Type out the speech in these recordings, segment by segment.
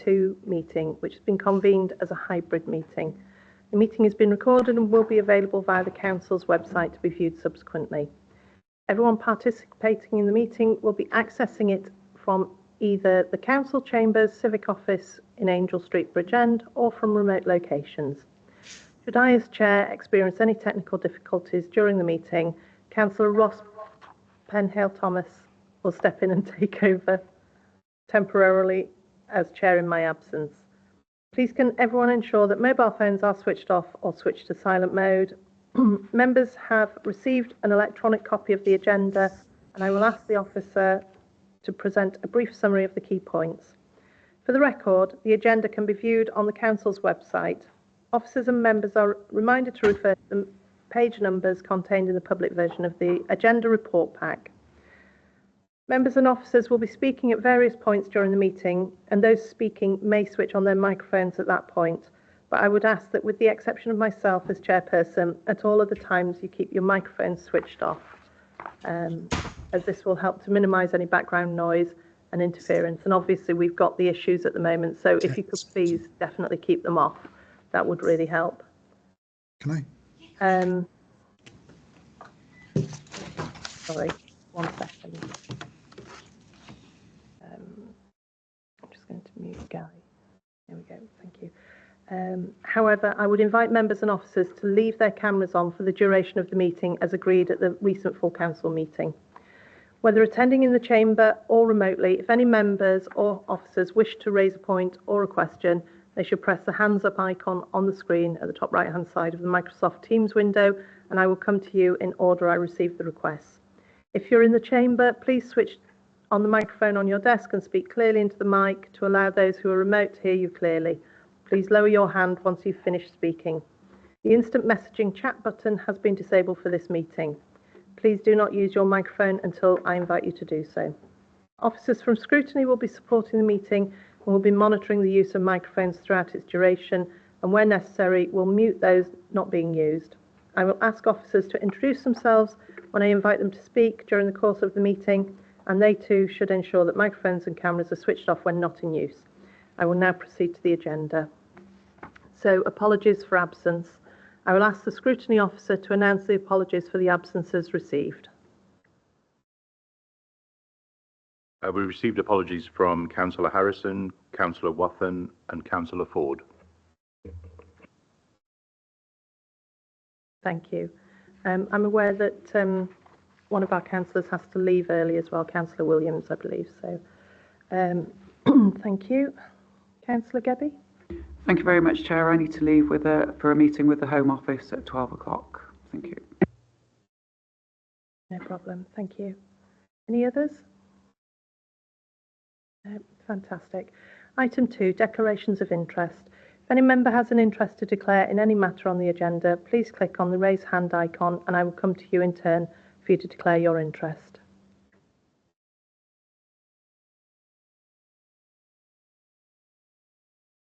2022 meeting, which has been convened as a hybrid meeting. The meeting has been recorded and will be available via the Council's website to be viewed subsequently. Everyone participating in the meeting will be accessing it from either the Council Chambers, Civic Office in Angel Street, Bridgend, or from remote locations. Should I, as Chair, experience any technical difficulties during the meeting, Councillor Ross Penhale-Thomas will step in and take over temporarily as Chair in my absence. Please can everyone ensure that mobile phones are switched off or switched to silent mode. Members have received an electronic copy of the agenda, and I will ask the officer to present a brief summary of the key points. For the record, the agenda can be viewed on the Council's website. Officers and members are reminded to refer to the page numbers contained in the public version of the agenda report pack. Members and officers will be speaking at various points during the meeting, and those speaking may switch on their microphones at that point. But I would ask that, with the exception of myself as chairperson, at all other times you keep your microphones switched off, as this will help to minimise any background noise and interference. And obviously we've got the issues at the moment, so if you could please definitely keep them off, that would really help. Can I? Sorry, 1 second. I'm just going to mute Gary. There we go, thank you. However, I would invite members and officers to leave their cameras on for the duration of the meeting as agreed at the recent full council meeting. Whether attending in the chamber or remotely, if any members or officers wish to raise a point or a question, they should press the hands up icon on the screen at the top right hand side of the Microsoft Teams window, and I will come to you in order I receive the requests. If you're in the chamber, please switch on the microphone on your desk and speak clearly into the mic to allow those who are remote to hear you clearly. Please lower your hand once you've finished speaking. The instant messaging chat button has been disabled for this meeting. Please do not use your microphone until I invite you to do so. Officers from Scrutiny will be supporting the meeting and will be monitoring the use of microphones throughout its duration, and where necessary will mute those not being used. I will ask officers to introduce themselves when I invite them to speak during the course of the meeting, and they too should ensure that microphones and cameras are switched off when not in use. I will now proceed to the agenda. So, apologies for absence. I will ask the Scrutiny Officer to announce the apologies for the absences received. We received apologies from Councillor Harrison, Councillor Wathen and Councillor Ford. Thank you. I'm aware that one of our councillors has to leave early as well, Councillor Williams, I believe. So, thank you. Councillor Gebby. Thank you very much, Chair. I need to leave for a meeting with the Home Office at 12 o'clock. Thank you. No problem. Thank you. Any others? Fantastic. Item 2, declarations of interest. If any member has an interest to declare in any matter on the agenda, please click on the raise hand icon and I will come to you in turn for you to declare your interest.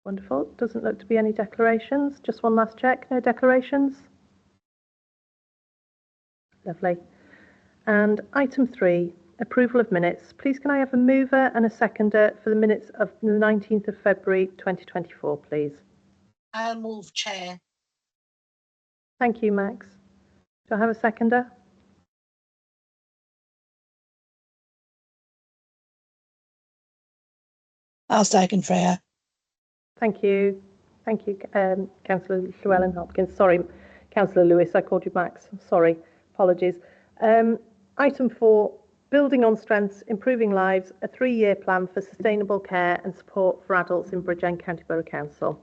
Wonderful. Doesn't look to be any declarations. Just one last check. No declarations? Lovely. And item 3, approval of minutes. Please can I have a mover and a seconder for the minutes of the 19th of February 2024, please? I'll move, Chair. Thank you, Max. Do I have a seconder? I'll second, Freya. Thank you. Thank you, Councillor Llewellyn Hopkins. Sorry, Councillor Lewis, I called you Max. Sorry, apologies. Item 4, building on strengths, improving lives, a 3-year plan for sustainable care and support for adults in Bridgend County Borough Council.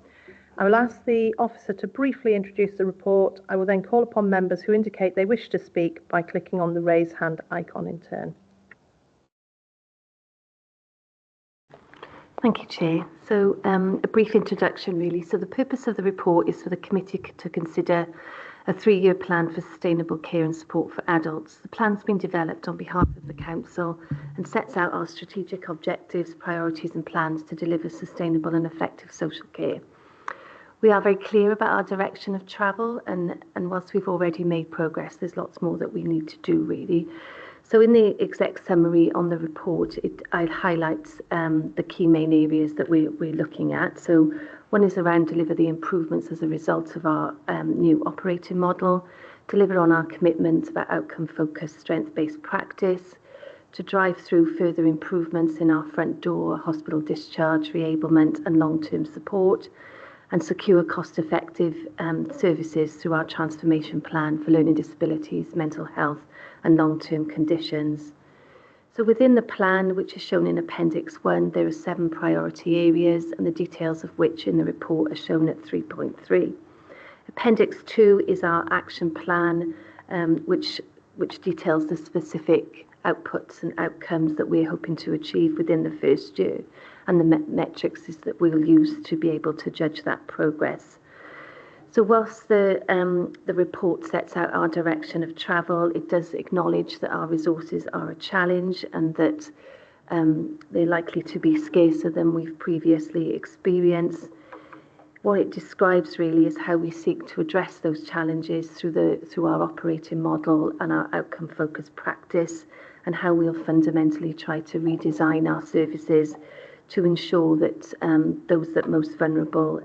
I will ask the officer to briefly introduce the report. I will then call upon members who indicate they wish to speak by clicking on the raise hand icon in turn. Thank you, Chair. So a brief introduction really. So the purpose of the report is for the committee to consider a 3-year plan for sustainable care and support for adults. The plan's been developed on behalf of the Council and sets out our strategic objectives, priorities and plans to deliver sustainable and effective social care. We are very clear about our direction of travel and whilst we've already made progress, there's lots more that we need to do really. So in the exec summary on the report, it highlights the key main areas that we're looking at. So one is around deliver the improvements as a result of our new operating model, deliver on our commitments about outcome-focused, strength-based practice, to drive through further improvements in our front door, hospital discharge, reablement and long-term support, and secure cost-effective services through our transformation plan for learning disabilities, mental health and long-term conditions. So within the plan, which is shown in Appendix 1, there are 7 priority areas, and the details of which in the report are shown at 3.3. Appendix 2 is our action plan, which details the specific outputs and outcomes that we're hoping to achieve within the first year, and the metrics is that we'll use to be able to judge that progress. So whilst the report sets out our direction of travel, it does acknowledge that our resources are a challenge and that they're likely to be scarcer than we've previously experienced. What it describes really is how we seek to address those challenges through our operating model and our outcome-focused practice, and how we'll fundamentally try to redesign our services to ensure that those that are most vulnerable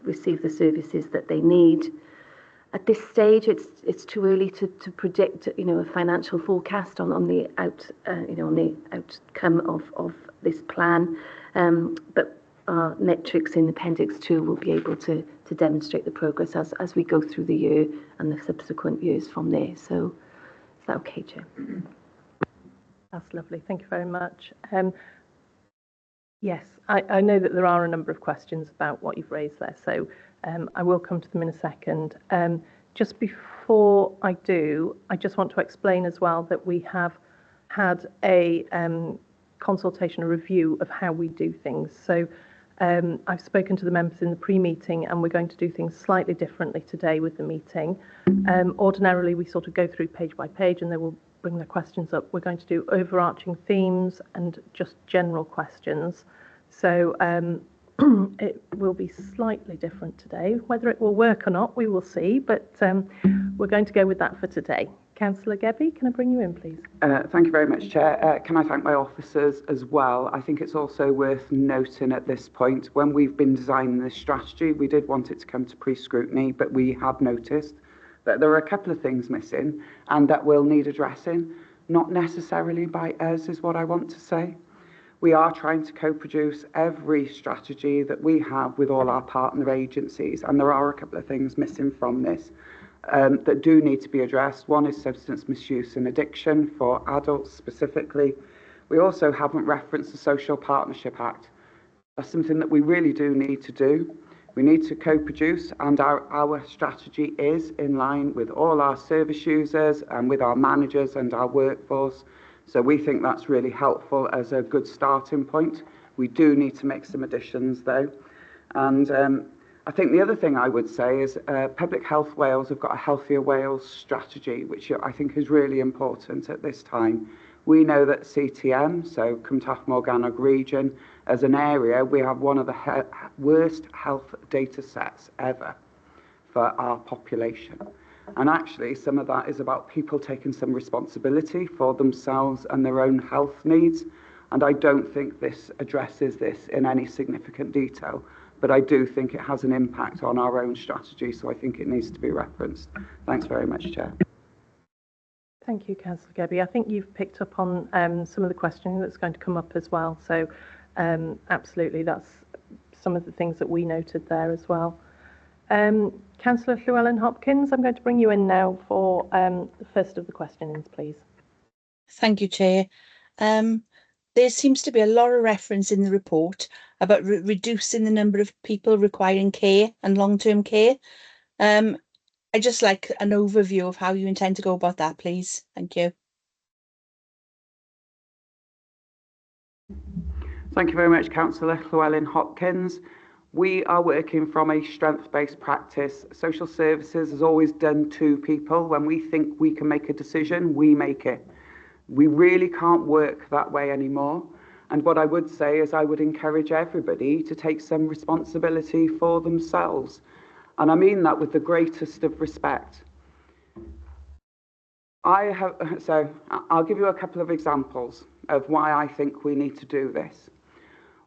receive the services that they need. At this stage, it's too early to predict, a financial forecast on the outcome of this plan. But our metrics in Appendix 2 will be able to demonstrate the progress as we go through the year and the subsequent years from there. So, is that okay, Chair? That's lovely. Thank you very much. Yes, I know that there are a number of questions about what you've raised there, so I will come to them in a second. Just before I do, I just want to explain as well that we have had a consultation, a review of how we do things. So I've spoken to the members in the pre-meeting, and we're going to do things slightly differently today with the meeting. Ordinarily, we sort of go through page by page and they will bring their questions up. We're going to do overarching themes and just general questions. So it will be slightly different today. Whether it will work or not, we will see, but we're going to go with that for today. Councillor Gebby, can I bring you in, please? Thank you very much, Chair. Can I thank my officers as well? I think it's also worth noting at this point, when we've been designing this strategy, we did want it to come to pre-scrutiny, but we have noticed that there are a couple of things missing and that will need addressing, not necessarily by us, is what I want to say. We are trying to co-produce every strategy that we have with all our partner agencies, and there are a couple of things missing from this that do need to be addressed. One is substance misuse and addiction for adults specifically. We also haven't referenced the Social Partnership Act. That's something that we really do need to do. We need to co-produce, and our strategy is in line with all our service users and with our managers and our workforce. So we think that's really helpful as a good starting point. We do need to make some additions though. And I think the other thing I would say is Public Health Wales have got a Healthier Wales strategy, which I think is really important at this time. We know that CTM, so Cwmtach Morgannwg region, as an area, we have one of the worst health data sets ever for our population. And actually, some of that is about people taking some responsibility for themselves and their own health needs. And I don't think this addresses this in any significant detail, but I do think it has an impact on our own strategy, so I think it needs to be referenced. Thanks very much, Chair. Thank you, Councillor Gebby. I think you've picked up on some of the questioning that's going to come up as well. So absolutely, that's some of the things that we noted there as well. Councillor Llewellyn-Hopkins, I'm going to bring you in now for the first of the questionings, please. Thank you, Chair. There seems to be a lot of reference in the report about reducing the number of people requiring care and long-term care. I'd just like an overview of how you intend to go about that, please. Thank you. Thank you very much, Councillor Llewellyn-Hopkins. We are working from a strength-based practice. Social services has always done to people. When we think we can make a decision, we make it. We really can't work that way anymore. And what I would say is I would encourage everybody to take some responsibility for themselves. And I mean that with the greatest of respect. I'll give you a couple of examples of why I think we need to do this.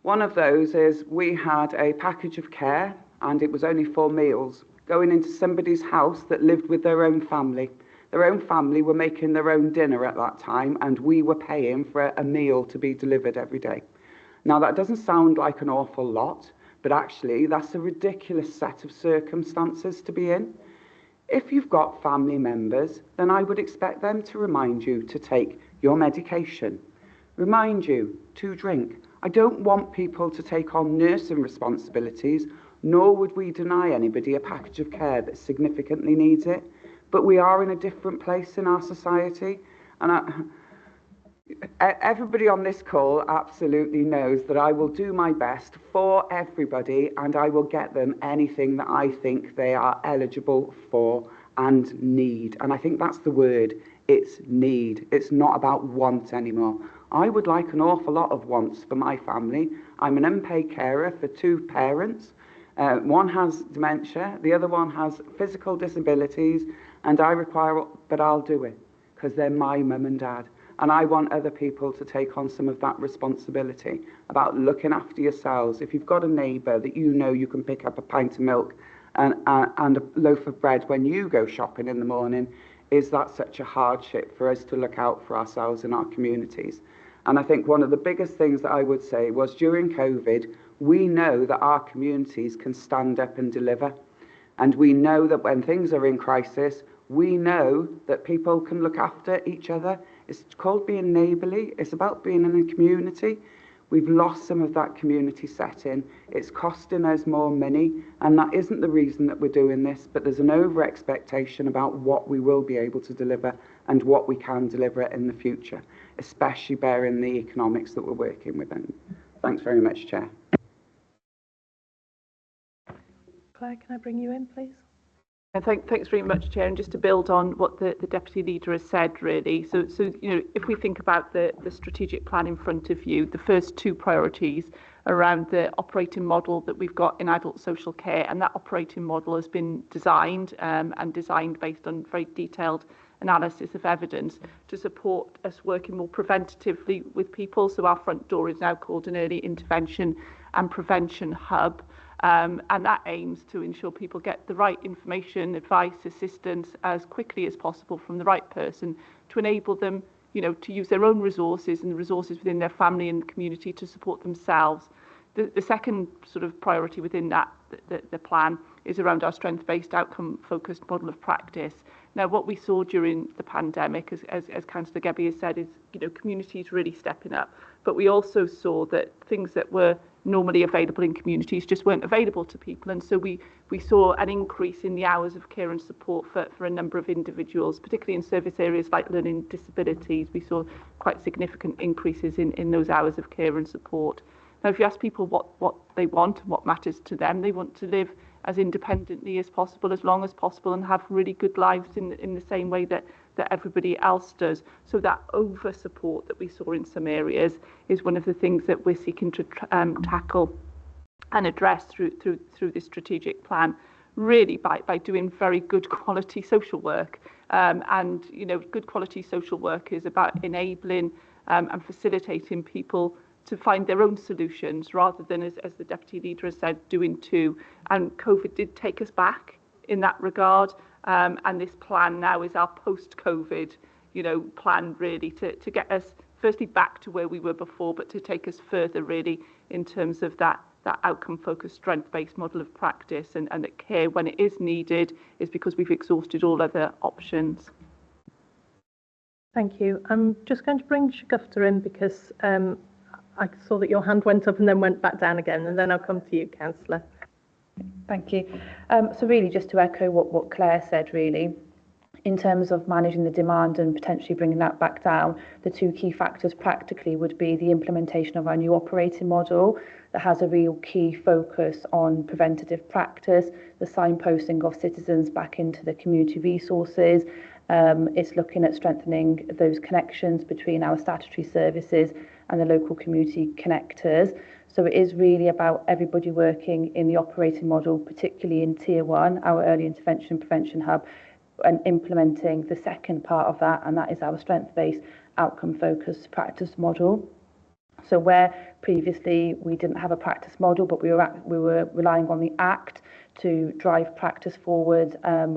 One of those is we had a package of care, and it was only 4 meals, going into somebody's house that lived with their own family. Their own family were making their own dinner at that time, and we were paying for a meal to be delivered every day. Now, that doesn't sound like an awful lot, but actually that's a ridiculous set of circumstances to be in. If you've got family members, then I would expect them to remind you to take your medication, remind you to drink. I don't want people to take on nursing responsibilities, nor would we deny anybody a package of care that significantly needs it. But we are in a different place in our society, and everybody on this call absolutely knows that I will do my best for everybody, and I will get them anything that I think they are eligible for and need. And I think that's the word. It's need. It's not about want anymore. I would like an awful lot of wants for my family. I'm an unpaid carer for 2 parents. One has dementia, the other one has physical disabilities, and but I'll do it because they're my mum and dad. And I want other people to take on some of that responsibility about looking after yourselves. If you've got a neighbour that you know you can pick up a pint of milk and a loaf of bread when you go shopping in the morning, is that such a hardship for us to look out for ourselves in our communities? And I think one of the biggest things that I would say was during COVID, we know that our communities can stand up and deliver. And we know that when things are in crisis, we know that people can look after each other. It's called being neighbourly. It's about being in a community. We've lost some of that community setting. It's costing us more money, and that isn't the reason that we're doing this, but there's an over-expectation about what we will be able to deliver and what we can deliver in the future, especially bearing the economics that we're working with. And thanks very much, Chair. Claire, can I bring you in, please? And thanks very much, Chair. And just to build on what the Deputy Leader has said, really. So you know, if we think about the strategic plan in front of you, the first 2 priorities around the operating model that we've got in adult social care, and that operating model has been designed and designed based on very detailed analysis of evidence to support us working more preventatively with people. So our front door is now called an early intervention and prevention hub. And that aims to ensure people get the right information, advice, assistance as quickly as possible from the right person to enable them, you know, to use their own resources and the resources within their family and community to support themselves. The second sort of priority within that, the plan, is around our strength-based, outcome-focused model of practice. Now, what we saw during the pandemic, as Councillor Gebbie has said, is, you know, communities really stepping up. But we also saw that things that were normally available in communities just weren't available to people, and so we saw an increase in the hours of care and support for a number of individuals, particularly in service areas like learning disabilities. We saw quite significant increases in those hours of care and support. Now, if you ask people what they want and what matters to them, they want to live as independently as possible, as long as possible, and have really good lives in the same way that everybody else does. So that over support that we saw in some areas is one of the things that we're seeking to tackle and address through this strategic plan, really by doing very good quality social work. And you know, good quality social work is about enabling and facilitating people to find their own solutions rather than, as the Deputy Leader has said, doing 2. And COVID did take us back in that regard. And this plan now is our post-COVID, you know, plan really to get us firstly back to where we were before, but to take us further really in terms of that outcome-focused, strength-based model of practice, and that care, when it is needed, is because we've exhausted all other options. Thank you. I'm just going to bring Shagufta in because I saw that your hand went up and then went back down again, and then I'll come to you, Councillor. Thank you. So really just to echo what Claire said, really, in terms of managing the demand and potentially bringing that back down, the 2 key factors practically would be the implementation of our new operating model that has a real key focus on preventative practice, the signposting of citizens back into the community resources. It's looking at strengthening those connections between our statutory services and the local community connectors. So it is really about everybody working in the operating model, particularly in Tier 1, our early intervention prevention hub, and implementing the second part of that, and that is our strength-based, outcome-focused practice model. So where previously we didn't have a practice model, but we were relying on the Act to drive practice forward,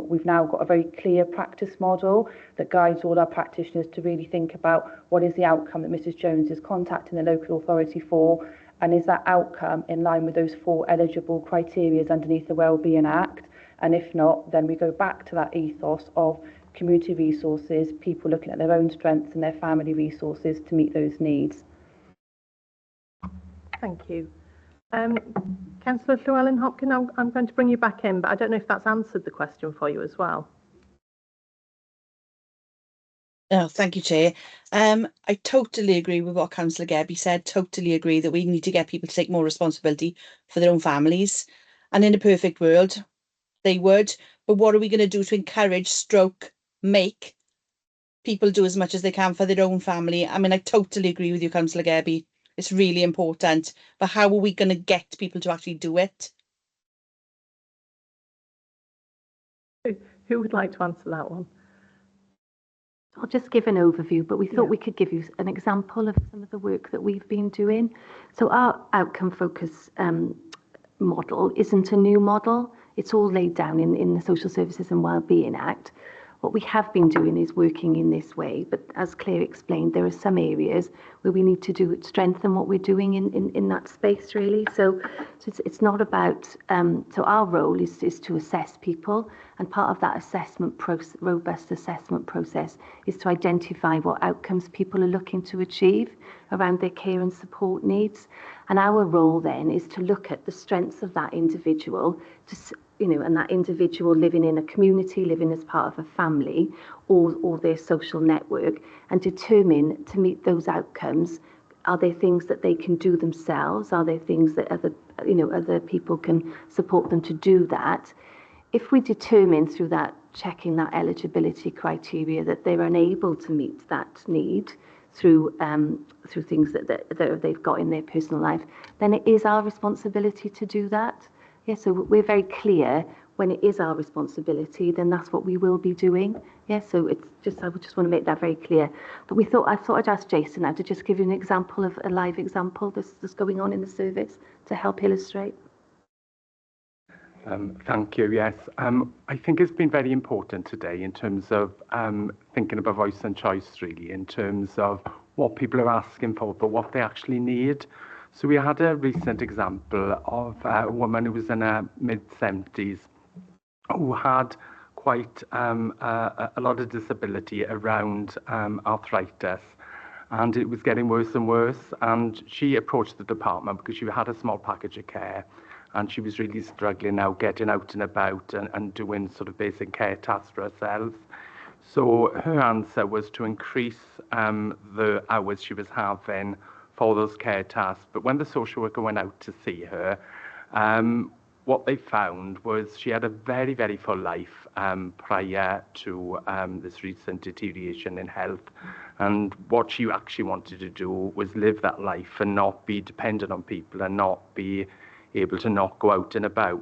we've now got a very clear practice model that guides all our practitioners to really think about what is the outcome that Mrs Jones is contacting the local authority for, and is that outcome in line with those 4 eligible criteria underneath the Wellbeing Act. And if not, then we go back to that ethos of community resources, people looking at their own strengths and their family resources to meet those needs. Thank you. Councillor Llewellyn-Hopkins, I'm going to bring you back in, but I don't know if that's answered the question for you as well. Oh, thank you, Chair. I totally agree with what Councillor Gebbie said. Totally agree that we need to get people to take more responsibility for their own families. And in a perfect world, they would. But what are we going to do to encourage, make people do as much as they can for their own family? I mean, I totally agree with you, Councillor Gebbie. It's really important. But how are we going to get people to actually do it? Who would like to answer that one? I'll just give an overview, but we thought we could give you an example of some of the work that we've been doing. So our outcome focus model isn't a new model. It's all laid down in the Social Services and Wellbeing Act. What we have been doing is working in this way, but as Claire explained, there are some areas where we need to strengthen what we're doing in that space, really. So it's not about, so our role is to assess people, and part of that robust assessment process is to identify what outcomes people are looking to achieve around their care and support needs. And our role then is to look at the strengths of that individual, and that individual living in a community, living as part of a family or their social network, and determine to meet those outcomes. Are there things that they can do themselves? Are there things that other people can support them to do that? If we determine through that, checking that eligibility criteria, that they're unable to meet that need through things that they've got in their personal life, then it is our responsibility to do that. Yeah, so we're very clear when it is our responsibility, then that's what we will be doing. Yeah, so it's just, I would just want to make that very clear. But I thought I'd ask Jason now to just give you an example of a live example that's going on in the service to help illustrate. Thank you. Yes, I think it's been very important today in terms of thinking about voice and choice, really, in terms of what people are asking for, but what they actually need. So we had a recent example of a woman who was in her mid-70s who had quite a lot of disability around arthritis, and it was getting worse and worse. And she approached the department because she had a small package of care, and she was really struggling now getting out and about and doing sort of basic care tasks for herself. So her answer was to increase the hours she was having for those care tasks. But when the social worker went out to see her, what they found was she had a very, very full life prior to this recent deterioration in health. And what she actually wanted to do was live that life and not be dependent on people and not be able to not go out and about.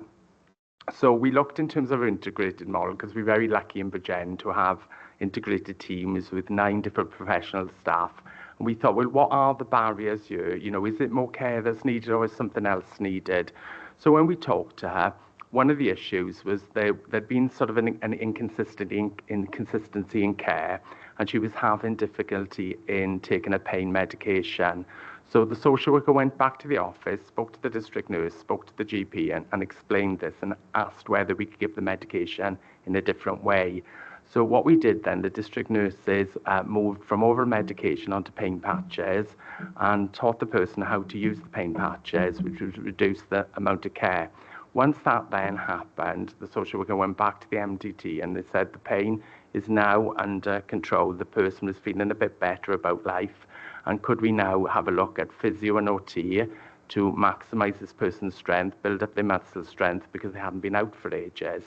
So we looked in terms of our integrated model, because we're very lucky in Bridgend to have integrated teams with 9 different professional staff. And we thought, well, what are the barriers here? You know, is it more care that's needed or is something else needed? So when we talked to her, one of the issues was there'd been sort of an inconsistency in care, and she was having difficulty in taking a pain medication. So the social worker went back to the office, spoke to the district nurse, spoke to the GP and explained this and asked whether we could give the medication in a different way. So what we did then, the district nurses moved from oral medication onto pain patches and taught the person how to use the pain patches, which would reduce the amount of care. Once that then happened, the social worker went back to the MDT and they said the pain is now under control. The person was feeling a bit better about life. And could we now have a look at physio and OT to maximise this person's strength, build up their muscle strength, because they hadn't been out for ages.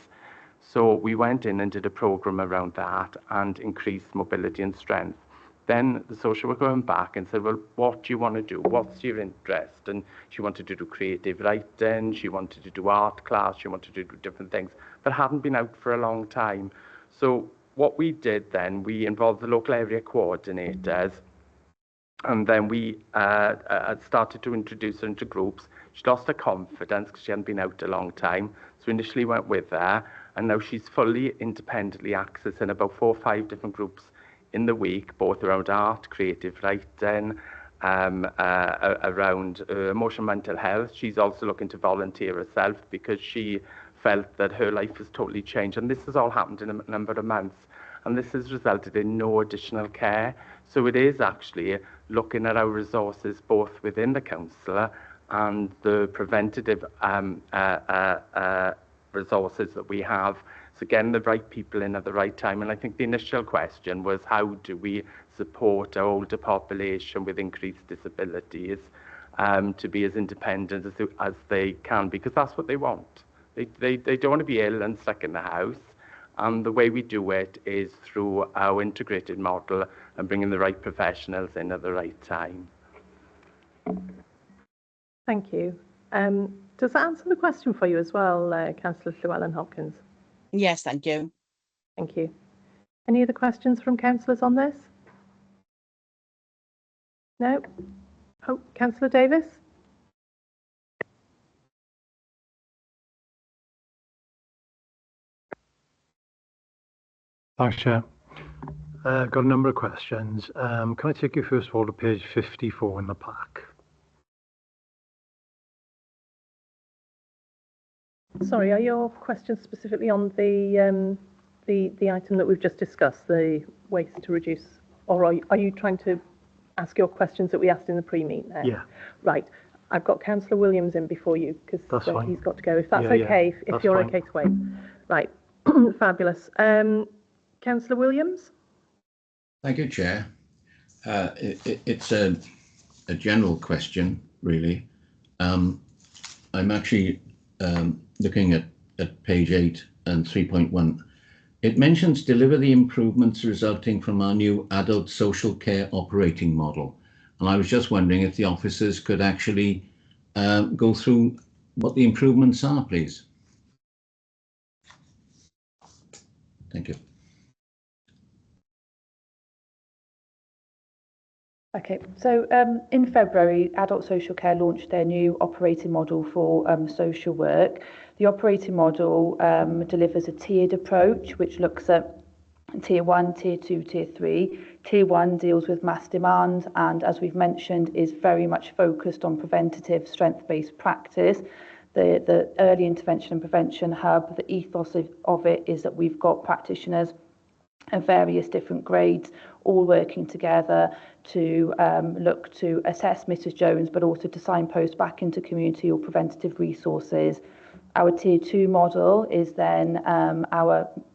So we went in and did a programme around that and increased mobility and strength. Then the social worker went back and said, well, what do you want to do? What's your interest? And she wanted to do creative writing, she wanted to do art class, she wanted to do different things, but hadn't been out for a long time. So what we did then, we involved the local area coordinators, and then we started to introduce her into groups. She lost her confidence because she hadn't been out a long time. So we initially went with her, and now she's fully independently accessing about 4 or 5 different groups in the week, both around art, creative writing, around emotional mental health. She's also looking to volunteer herself because she felt that her life has totally changed. And this has all happened in a number of months. And this has resulted in no additional care. So it is actually looking at our resources both within the council and the preventative resources that we have. So getting the right people in at the right time. And I think the initial question was, how do we support our older population with increased disabilities to be as independent as they can, because that's what they want. They don't want to be ill and stuck in the house. And the way we do it is through our integrated model and bringing the right professionals in at the right time. Thank you. Does that answer the question for you as well, Councillor Llewellyn-Hopkins? Yes, thank you. Thank you. Any other questions from councillors on this? No? Oh, Councillor Davis? Thanks, Chair. Got a number of questions. Can I take you first of all to page 54 in the pack? Sorry, are your questions specifically on the item that we've just discussed, the waste to reduce, or are you trying to ask your questions that we asked in the pre-meet there? Yeah. Right. I've got Councillor Williams in before you because he's got to go. If that's okay, if you're okay to wait. Right. Fabulous. Councillor Williams? Thank you, Chair. It's a general question, really. I'm actually looking at page 8 and 3.1. It mentions deliver the improvements resulting from our new adult social care operating model. And I was just wondering if the officers could actually go through what the improvements are, please. Thank you. Okay, so in February, Adult Social Care launched their new operating model for social work. The operating model delivers a tiered approach, which looks at Tier 1, Tier 2, Tier 3. Tier 1 deals with mass demand and, as we've mentioned, is very much focused on preventative strength-based practice. The early intervention and prevention hub, the ethos of it is that we've got practitioners of various different grades all working together to look to assess Mrs. Jones, but also to signpost back into community or preventative resources. Our Tier 2 model is then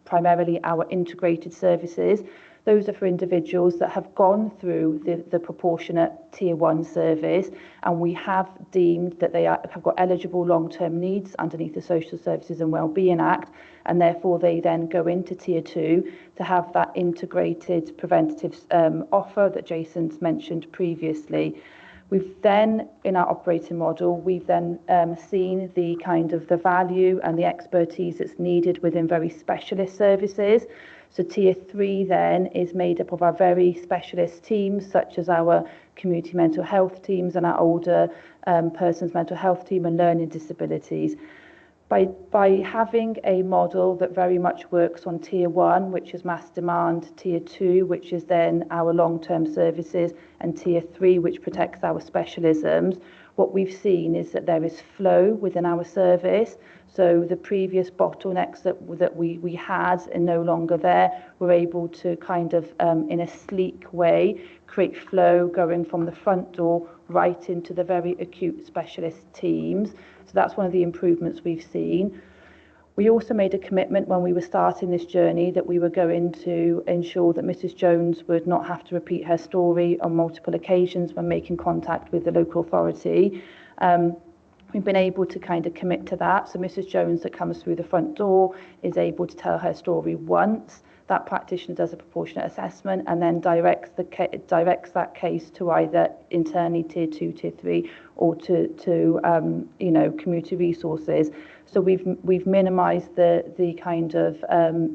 primarily our integrated services. Those are for individuals that have gone through the proportionate Tier 1 service, and we have deemed that they have got eligible long-term needs underneath the Social Services and Wellbeing Act, and therefore they then go into Tier 2 to have that integrated preventative offer that Jason's mentioned previously. We've then, in our operating model, we've then seen the kind of the value and the expertise that's needed within very specialist services. So Tier 3 then is made up of our very specialist teams, such as our community mental health teams and our older persons mental health team and learning disabilities. By having a model that very much works on Tier 1, which is mass demand, Tier 2, which is then our long-term services, and Tier 3, which protects our specialisms, what we've seen is that there is flow within our service. So the previous bottlenecks that we had are no longer there. We're able to kind of, in a sleek way, create flow going from the front door right into the very acute specialist teams. So that's one of the improvements we've seen. We also made a commitment when we were starting this journey that we were going to ensure that Mrs. Jones would not have to repeat her story on multiple occasions when making contact with the local authority. We've been able to kind of commit to that. So Mrs. Jones that comes through the front door is able to tell her story once. that practitioner does a proportionate assessment and then directs that case to either internally tier 2, tier 3, or to you know, community resources. So we've minimised the kind of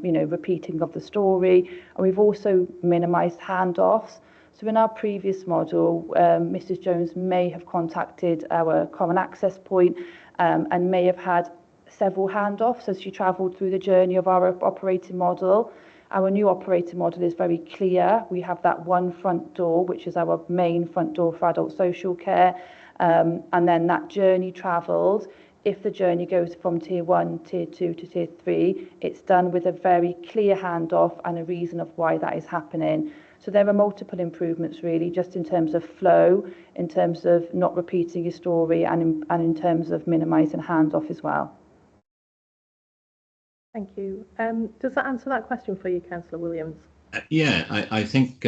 you know, repeating of the story, and we've also minimised handoffs. So in our previous model, Mrs Jones may have contacted our common access point and may have had several handoffs as she travelled through the journey of our operating model. Our new operating model is very clear. We have that one front door, which is our main front door for adult social care, and then that journey travelled. If the journey goes from tier 1, tier 2 to tier 3, it's done with a very clear handoff and a reason of why that is happening. So there are multiple improvements really, just in terms of flow, in terms of not repeating your story, and in terms of minimising handoff as well. Thank you. Does that answer that question for you, Councillor Williams? Yeah, I think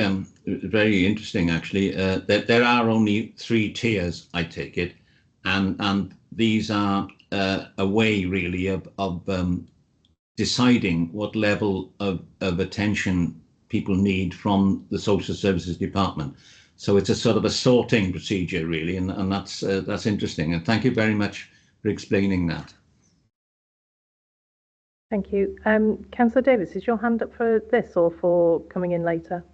very interesting actually. That there are only 3 tiers, I take it, and these are a way really of deciding what level of attention people need from the social services department. So it's a sort of a sorting procedure really, and that's interesting. And thank you very much for explaining that. Thank you. Councillor Davis, is your hand up for this or for coming in later?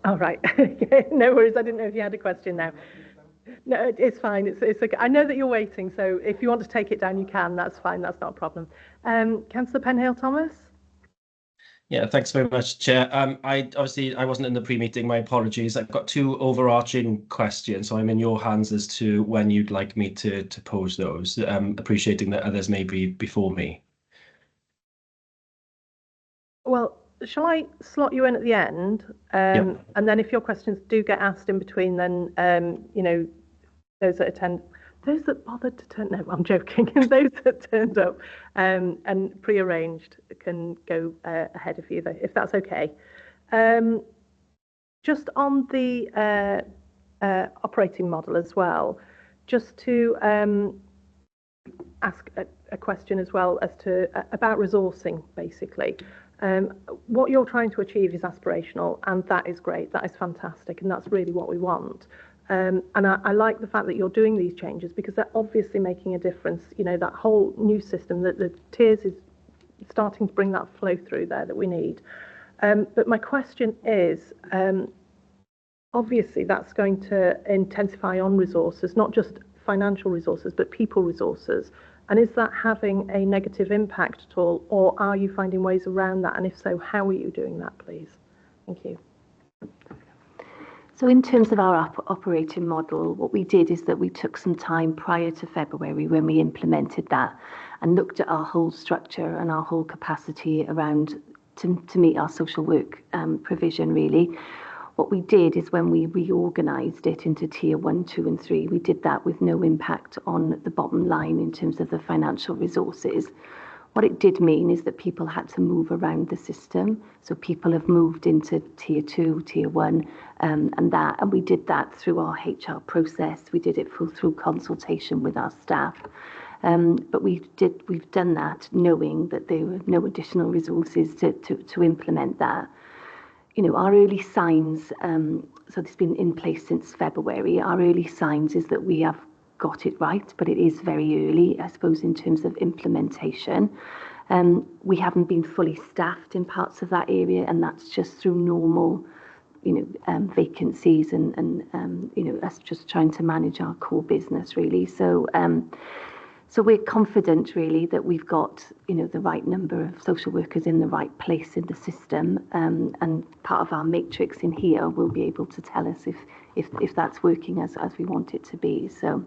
All right. No worries. I didn't know if you had a question now. No, it's fine. It's okay. I know that you're waiting, so if you want to take it down, you can. That's fine. That's not a problem. Councillor Penhale-Thomas? Yeah, thanks very much, Chair. I wasn't in the pre-meeting. My apologies. I've got 2 overarching questions, so I'm in your hands as to when you'd like me to pose those, appreciating that others may be before me. Well, shall I slot you in at the end? Yep. And then if your questions do get asked in between, then, you know, those that bothered to turn, no, I'm joking, those that turned up and pre-arranged can go ahead of you, if that's okay. Just on the operating model as well, just to ask a question as well as to about resourcing, basically. What you're trying to achieve is aspirational, and that is great, that is fantastic, and that's really what we want. And I like the fact that you're doing these changes because they're obviously making a difference. You know, that whole new system, that the tiers is starting to bring that flow through there that we need. But my question is, obviously that's going to intensify on resources, not just financial resources, but people resources. And is that having a negative impact at all, or are you finding ways around that? And if so, how are you doing that, please? Thank you. So in terms of our operating model, what we did is that we took some time prior to February when we implemented that and looked at our whole structure and our whole capacity around to meet our social work provision, really. What we did is when we reorganised it into tier 1, 2 and 3, we did that with no impact on the bottom line in terms of the financial resources. What it did mean is that people had to move around the system. So people have moved into tier 2, tier 1, and we did that through our HR process. We did it through consultation with our staff. But we've done that knowing that there were no additional resources to implement that. You know, our early signs, so it's been in place since February, our early signs is that we have got it right, but it is very early, I suppose, in terms of implementation. We haven't been fully staffed in parts of that area, and that's just through normal, you know, vacancies and you know, us just trying to manage our core business, really. So we're confident, really, that we've got, you know, the right number of social workers in the right place in the system, and part of our matrix in here will be able to tell us if that's working as we want it to be. So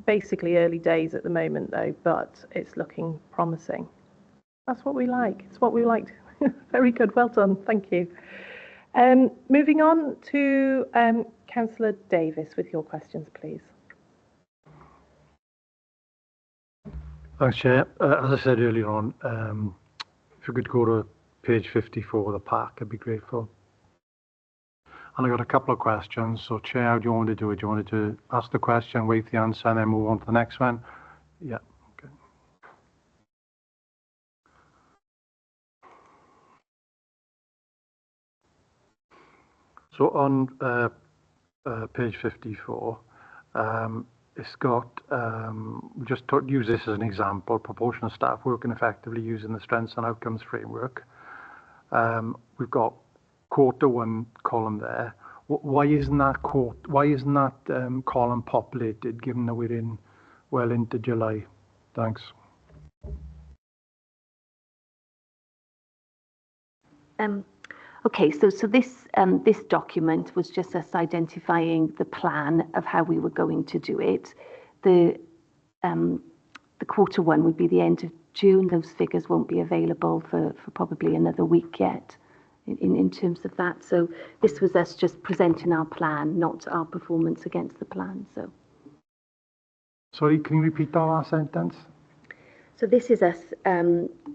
basically early days at the moment, though, but it's looking promising. That's what we like. It's what we like. Very good. Well done. Thank you. Moving on to Councillor Davis with your questions, please. Thanks, Chair. As I said earlier on, if you could go to page 54 of the pack, I'd be grateful. And I got a couple of questions. So, Chair, how do you want to do it? Do you want to ask the question, wait the answer, and then move on to the next one? Yeah. Okay. So on page 54, it's got, use this as an example, proportion of staff working effectively using the strengths and outcomes framework. We've got Q1 column there. Why isn't that column populated, given that we're well into July? Thanks. Okay, so this document was just us identifying the plan of how we were going to do it. The Q1 would be the end of June. Those figures won't be available for probably another week yet in terms of that. So this was us just presenting our plan, not our performance against the plan. So. Sorry, can you repeat that last sentence? So this is us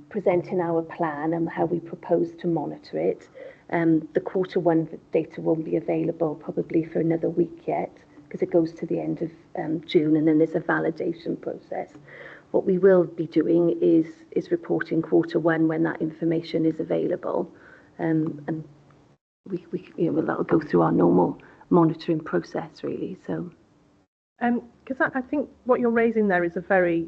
presenting our plan and how we propose to monitor it. The Q1 data won't be available probably for another week yet, because it goes to the end of June, and then there's a validation process. What we will be doing is reporting Q1 when that information is available, and that'll go through our normal monitoring process, really. So. Because I think what you're raising there is a very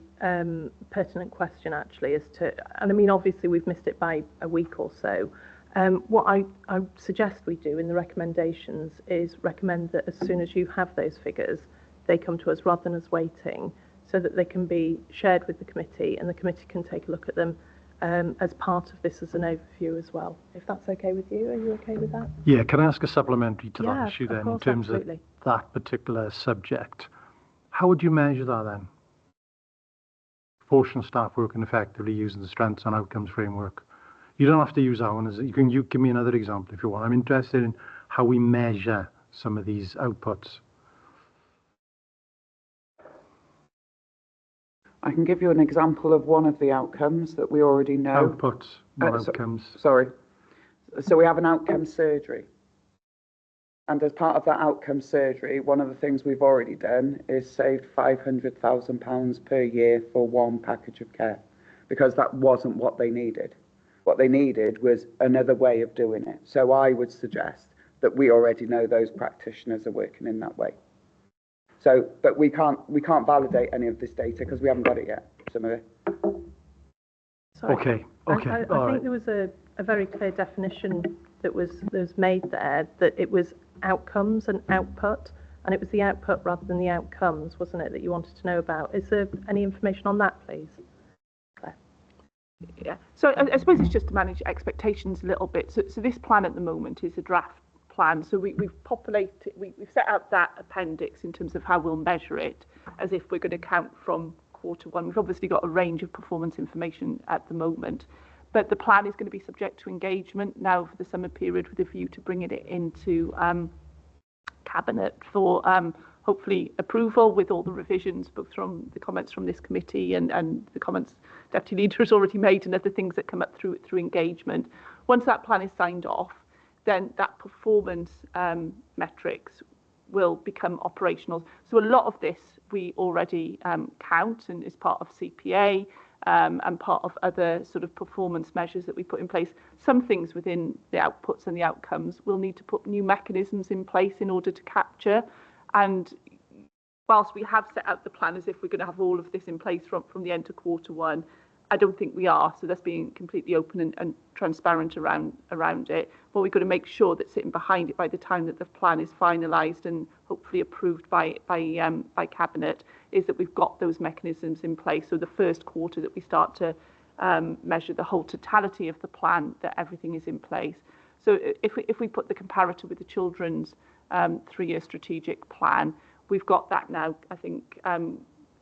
pertinent question, actually, as to, and I mean, obviously we've missed it by a week or so. What I suggest we do in the recommendations is recommend that as soon as you have those figures, they come to us rather than us waiting, so that they can be shared with the committee and the committee can take a look at them as part of this as an overview as well. If that's okay with you, are you okay with that? Yeah, can I ask a supplementary to that issue then, course, in terms absolutely. of that particular subject? How would you measure that then? Proportion of staff working effectively using the strengths and outcomes framework. You don't have to use that one. You give me another example if you want. I'm interested in how we measure some of these outputs. I can give you an example of one of the outcomes that we already know. Outputs, not outcomes. Sorry. So we have an outcome surgery. And as part of that outcome surgery, one of the things we've already done is saved £500,000 per year for one package of care, because that wasn't what they needed. What they needed was another way of doing it. So I would suggest that we already know those practitioners are working in that way. So, but we can't validate any of this data because we haven't got it yet, some of it. Sorry. Okay. I think there was a very clear definition that was made there, that it was outcomes and output, and it was the output rather than the outcomes, wasn't it, that you wanted to know about? Is there any information on that, please? Claire? Yeah, so I suppose it's just to manage expectations a little bit. So this plan at the moment is a draft plan. So we've set out that appendix in terms of how we'll measure it, as if we're going to count from Q1. We've obviously got a range of performance information at the moment, but the plan is going to be subject to engagement now for the summer period, with a view to bringing it into Cabinet for hopefully approval, with all the revisions, both from the comments from this committee and the comments Deputy Leader has already made, and other things that come up through engagement. Once that plan is signed off, then that performance metrics will become operational. So a lot of this we already count and is part of CPA and part of other sort of performance measures that we put in place. Some things within the outputs and the outcomes will need to put new mechanisms in place in order to capture. And whilst we have set out the plan as if we're going to have all of this in place from the end of Q1, I don't think we are. So that's being completely open and transparent around it. But we've got to make sure that sitting behind it by the time that the plan is finalised and hopefully approved by Cabinet is that we've got those mechanisms in place. So the first quarter that we start to measure the whole totality of the plan, that everything is in place. So if we put the comparator with the children's 3-year strategic plan, we've got that now, I think,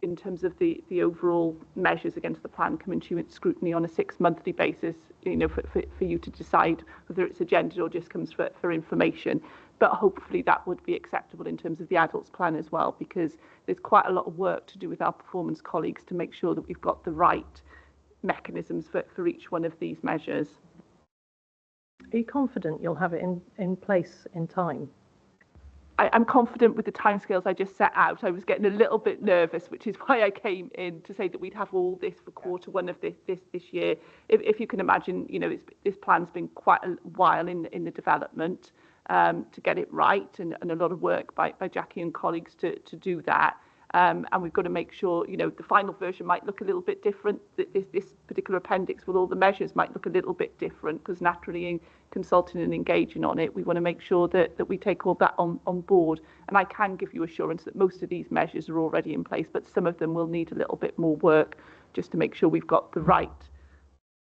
in terms of the overall measures against the plan coming to you in scrutiny on a 6-monthly basis, for you to decide whether it's agended or just comes for information. But hopefully that would be acceptable in terms of the adults plan as well, because there's quite a lot of work to do with our performance colleagues to make sure that we've got the right mechanisms for each one of these measures. Are you confident you'll have it in place in time? I'm confident with the timescales I just set out. I was getting a little bit nervous, which is why I came in to say that we'd have all this for Q1 of this year. If you can imagine, this plan's been quite a while in the development. to get it right, and a lot of work by Jackie and colleagues to do that. And we've got to make sure, you know, the final version might look a little bit different. This particular appendix with all the measures might look a little bit different, because naturally in consulting and engaging on it, we want to make sure that we take all that on board. And I can give you assurance that most of these measures are already in place, but some of them will need a little bit more work just to make sure we've got the right,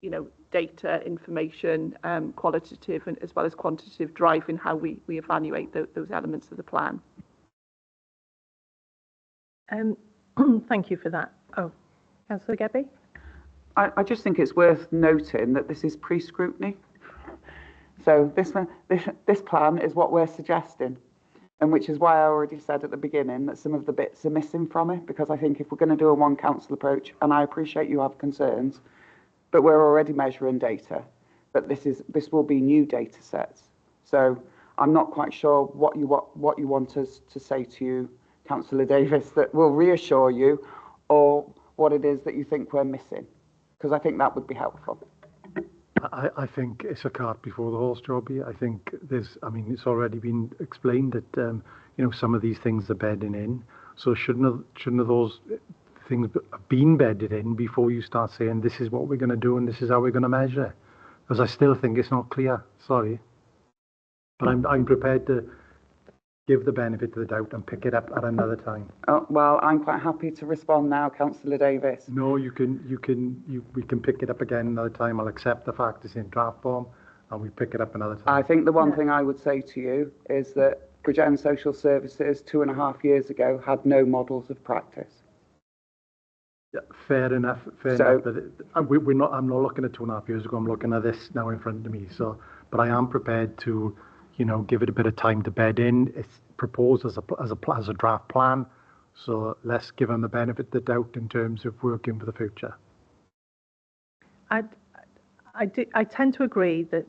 you know, data, information, qualitative and as well as quantitative drive in how we evaluate those elements of the plan. Thank you for that. Oh, Councillor Gebby? I just think it's worth noting that this is pre-scrutiny. So this plan is what we're suggesting, and which is why I already said at the beginning that some of the bits are missing from it, because I think if we're going to do a one council approach, and I appreciate you have concerns, but we're already measuring data, but this will be new data sets. So I'm not quite sure what you want us to say to you, Councillor Davis, that will reassure you, or what it is that you think we're missing, because I think that would be helpful. I think it's a cart before the horse, Joby. I think it's already been explained that, you know, some of these things are bedding in. So shouldn't those things have been bedded in before you start saying this is what we're going to do and this is how we're going to measure? Because I still think it's not clear. Sorry. But I'm prepared to give the benefit of the doubt and pick it up at another time. Oh, well, I'm quite happy to respond now, Councillor Davis. No, we can pick it up again another time. I'll accept the fact it's in draft form and we pick it up another time. I think the one thing I would say to you is that Bridgend Social Services 2.5 years ago had no models of practice. Yeah, fair enough. But I'm not looking at 2.5 years ago. I'm looking at this now in front of me. So, but I am prepared to, you know, give it a bit of time to bed in. It's proposed as a draft plan, so let's give them the benefit of the doubt in terms of working for the future. I tend to agree that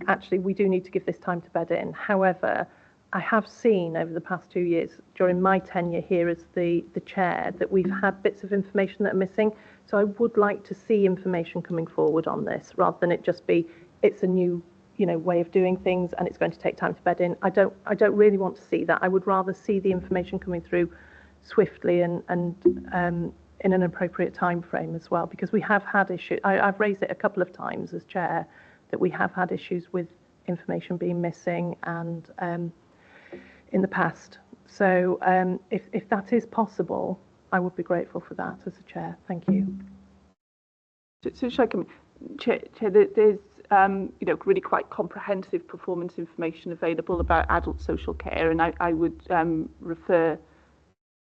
actually we do need to give this time to bed in. However, I have seen over the past 2 years during my tenure here as the chair that we've had bits of information that are missing. So I would like to see information coming forward on this rather than it just be it's a new, you know, way of doing things and it's going to take time to bed in. I don't really want to see that. I would rather see the information coming through swiftly and in an appropriate time frame as well, because we have had issues. I've raised it a couple of times as chair that we have had issues with information being missing and in the past. So if that is possible, I would be grateful for that as a chair. Thank you. So should I come in? Chair, there's you know, really quite comprehensive performance information available about adult social care, and I would refer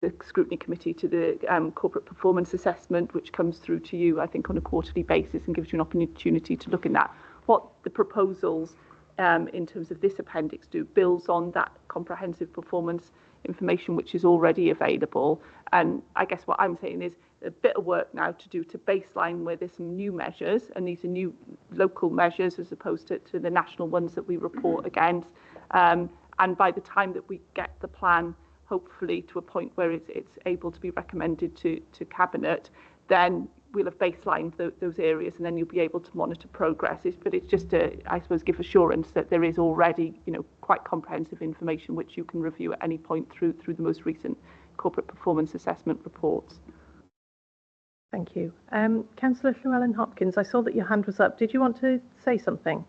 the Scrutiny Committee to the corporate performance assessment, which comes through to you, I think, on a quarterly basis and gives you an opportunity to look in that. What the proposals in terms of this appendix do builds on that comprehensive performance information which is already available. And I guess what I'm saying is a bit of work now to do to baseline where there's some new measures, and these are new local measures as opposed to the national ones that we report against. And by the time that we get the plan hopefully to a point where it's able to be recommended to Cabinet, then we'll have baselined those areas, and then you'll be able to monitor progress. But it's just to, I suppose, give assurance that there is already, you know, quite comprehensive information which you can review at any point through the most recent corporate performance assessment reports. Thank you. Councillor Llewellyn Hopkins, I saw that your hand was up. Did you want to say something?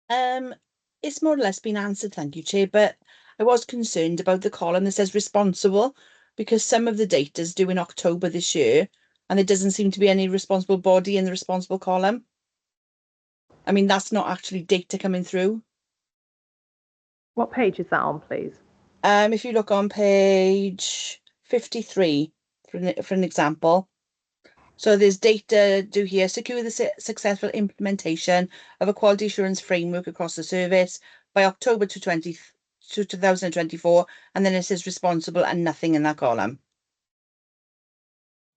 It's more or less been answered, thank you, Chair, but I was concerned about the column that says responsible, because some of the data is due in October this year, and there doesn't seem to be any responsible body in the responsible column. I mean, that's not actually data coming through. What page is that on, please? If you look on page 53, for an example. So there's data due here, secure the successful implementation of a quality assurance framework across the service by October 2024, and then it says responsible and nothing in that column.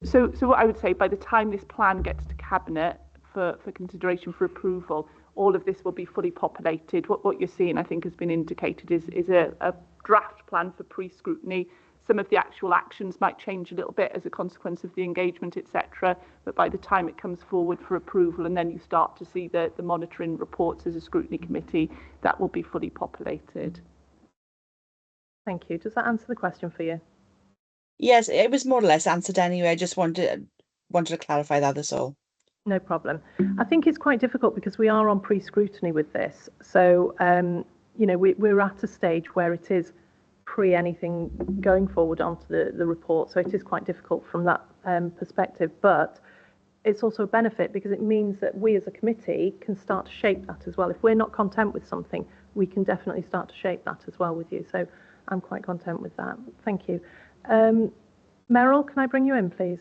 So what I would say, by the time this plan gets to Cabinet for consideration for approval, all of this will be fully populated. What you're seeing, I think, has been indicated is a draft plan for pre-scrutiny, some of the actual actions might change a little bit as a consequence of the engagement, etc. But by the time it comes forward for approval, and then you start to see the monitoring reports as a scrutiny committee, that will be fully populated. Thank you. Does that answer the question for you? Yes, it was more or less answered anyway. I just wanted to clarify that, that's all. No problem. I think it's quite difficult because we are on pre-scrutiny with this. So, you know, we're at a stage where it is pre anything going forward onto the report. So it is quite difficult from that perspective. But it's also a benefit because it means that we as a committee can start to shape that as well. If we're not content with something, we can definitely start to shape that as well with you. So I'm quite content with that. Thank you. Meryl, can I bring you in, please?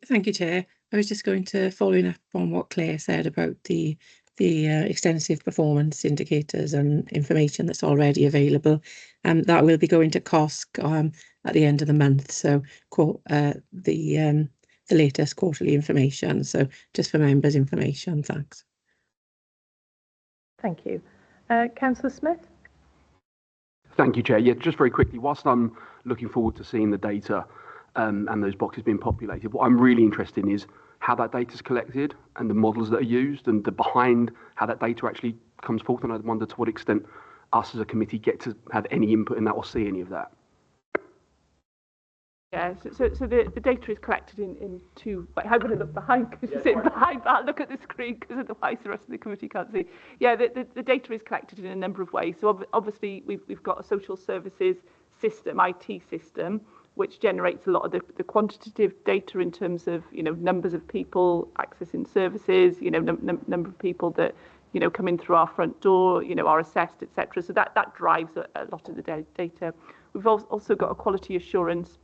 Thank you, Chair. I was just going to follow up on what Claire said about the extensive performance indicators and information that's already available. That will be going to COSC at the end of the month. So the latest quarterly information. So just for members' information. Thanks. Thank you. Councillor Smith? Thank you, Chair. Yeah, just very quickly, whilst I'm looking forward to seeing the data and those boxes being populated, what I'm really interested in is how that data is collected and the models that are used and the behind how that data actually comes forth. And I wonder to what extent us as a committee get to have any input in that or see any of that. Yeah, so the data is collected in two. How can I look behind? Because you're sitting behind that. Look at the screen because otherwise the rest of the committee can't see. Yeah, the data is collected in a number of ways. So obviously we've got a social services system, IT system, which generates a lot of the quantitative data in terms of, you know, numbers of people accessing services, you know, number of people that, you know, come in through our front door, you know, are assessed, etc. So that drives a lot of the data. We've also got a quality assurance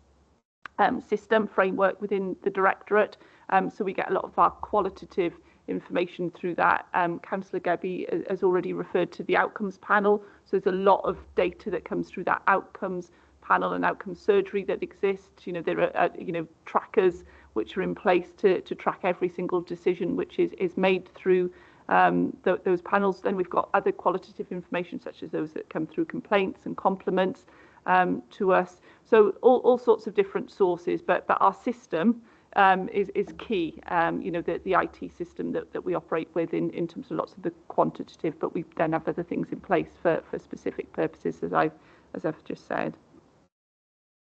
system framework within the directorate, so we get a lot of our qualitative information through that. Councillor Gebby has already referred to the outcomes panel, so there's a lot of data that comes through that outcomes panel and outcome surgery that exists. You know, there are you know, trackers which are in place to track every single decision which is made through those panels. Then we've got other qualitative information such as those that come through complaints and compliments to us. So all sorts of different sources, but our system is key. You know, the IT system that we operate with in terms of lots of the quantitative, but we then have other things in place for specific purposes, as I've just said.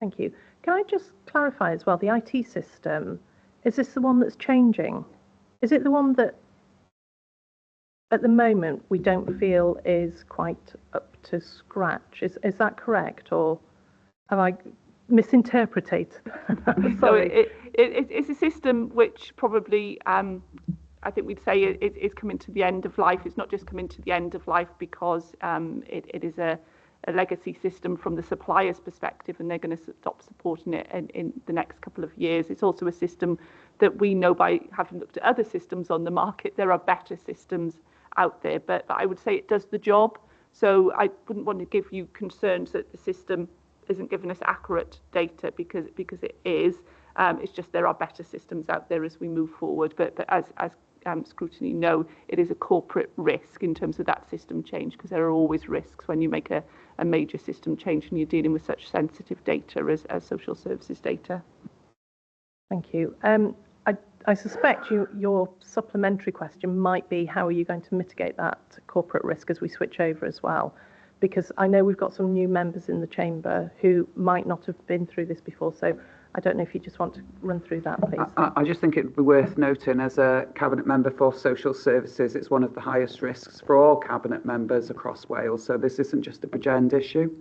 Thank you. Can I just clarify as well, the IT system, is this the one that's changing? Is it the one that at the moment we don't feel is quite up to scratch? Is that correct, or have I misinterpreted? So it's a system which probably I think we'd say is coming to the end of life. It's not just coming to the end of life because it is a legacy system from the supplier's perspective, and they're going to stop supporting it in the next couple of years. It's also a system that we know, by having looked at other systems on the market, there are better systems out there, but I would say it does the job. So I wouldn't want to give you concerns that the system isn't giving us accurate data, because it is. It's just there are better systems out there as we move forward. But as Scrutiny know, it is a corporate risk in terms of that system change, because there are always risks when you make a major system change and you're dealing with such sensitive data as social services data. Thank you. I suspect your supplementary question might be, how are you going to mitigate that corporate risk as we switch over as well? Because I know we've got some new members in the chamber who might not have been through this before. So I don't know if you just want to run through that, please. I just think it would be worth noting, as a Cabinet Member for Social Services, it's one of the highest risks for all Cabinet members across Wales. So this isn't just a Bridgend issue.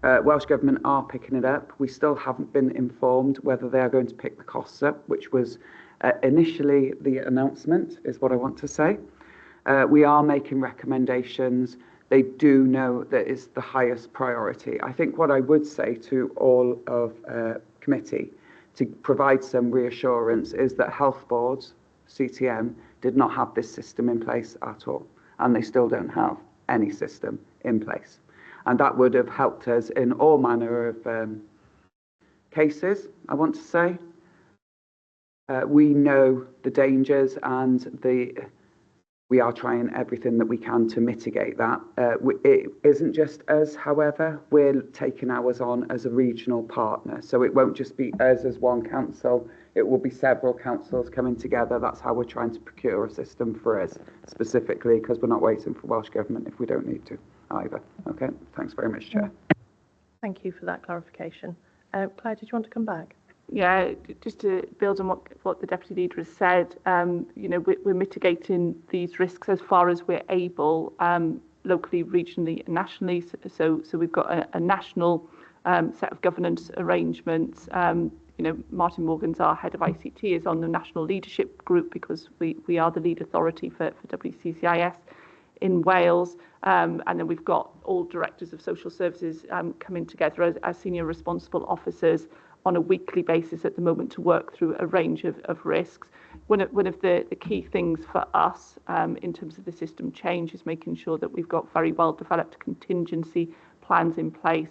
Welsh Government are picking it up. We still haven't been informed whether they are going to pick the costs up, which was initially the announcement, is what I want to say. We are making recommendations. They do know that it's the highest priority. I think what I would say to all of committee to provide some reassurance is that health boards, CTM, did not have this system in place at all, and they still don't have any system in place. And that would have helped us in all manner of cases, I want to say. We know the dangers, and we are trying everything that we can to mitigate that. It isn't just us, however, we're taking ours on as a regional partner. So it won't just be us as one council, it will be several councils coming together. That's how we're trying to procure a system for us, specifically, because we're not waiting for Welsh Government if we don't need to either. Okay, thanks very much, Chair. Thank you for that clarification. Claire, did you want to come back? Yeah, just to build on what the Deputy Leader has said, you know, we're mitigating these risks as far as we're able, locally, regionally and nationally. So we've got a national set of governance arrangements. You know, Martin Morgan's our head of ICT, is on the national leadership group because we are the lead authority for WCCIS in Wales. And then we've got all directors of social services coming together as senior responsible officers on a weekly basis at the moment to work through a range of risks. One of the key things for us in terms of the system change is making sure that we've got very well developed contingency plans in place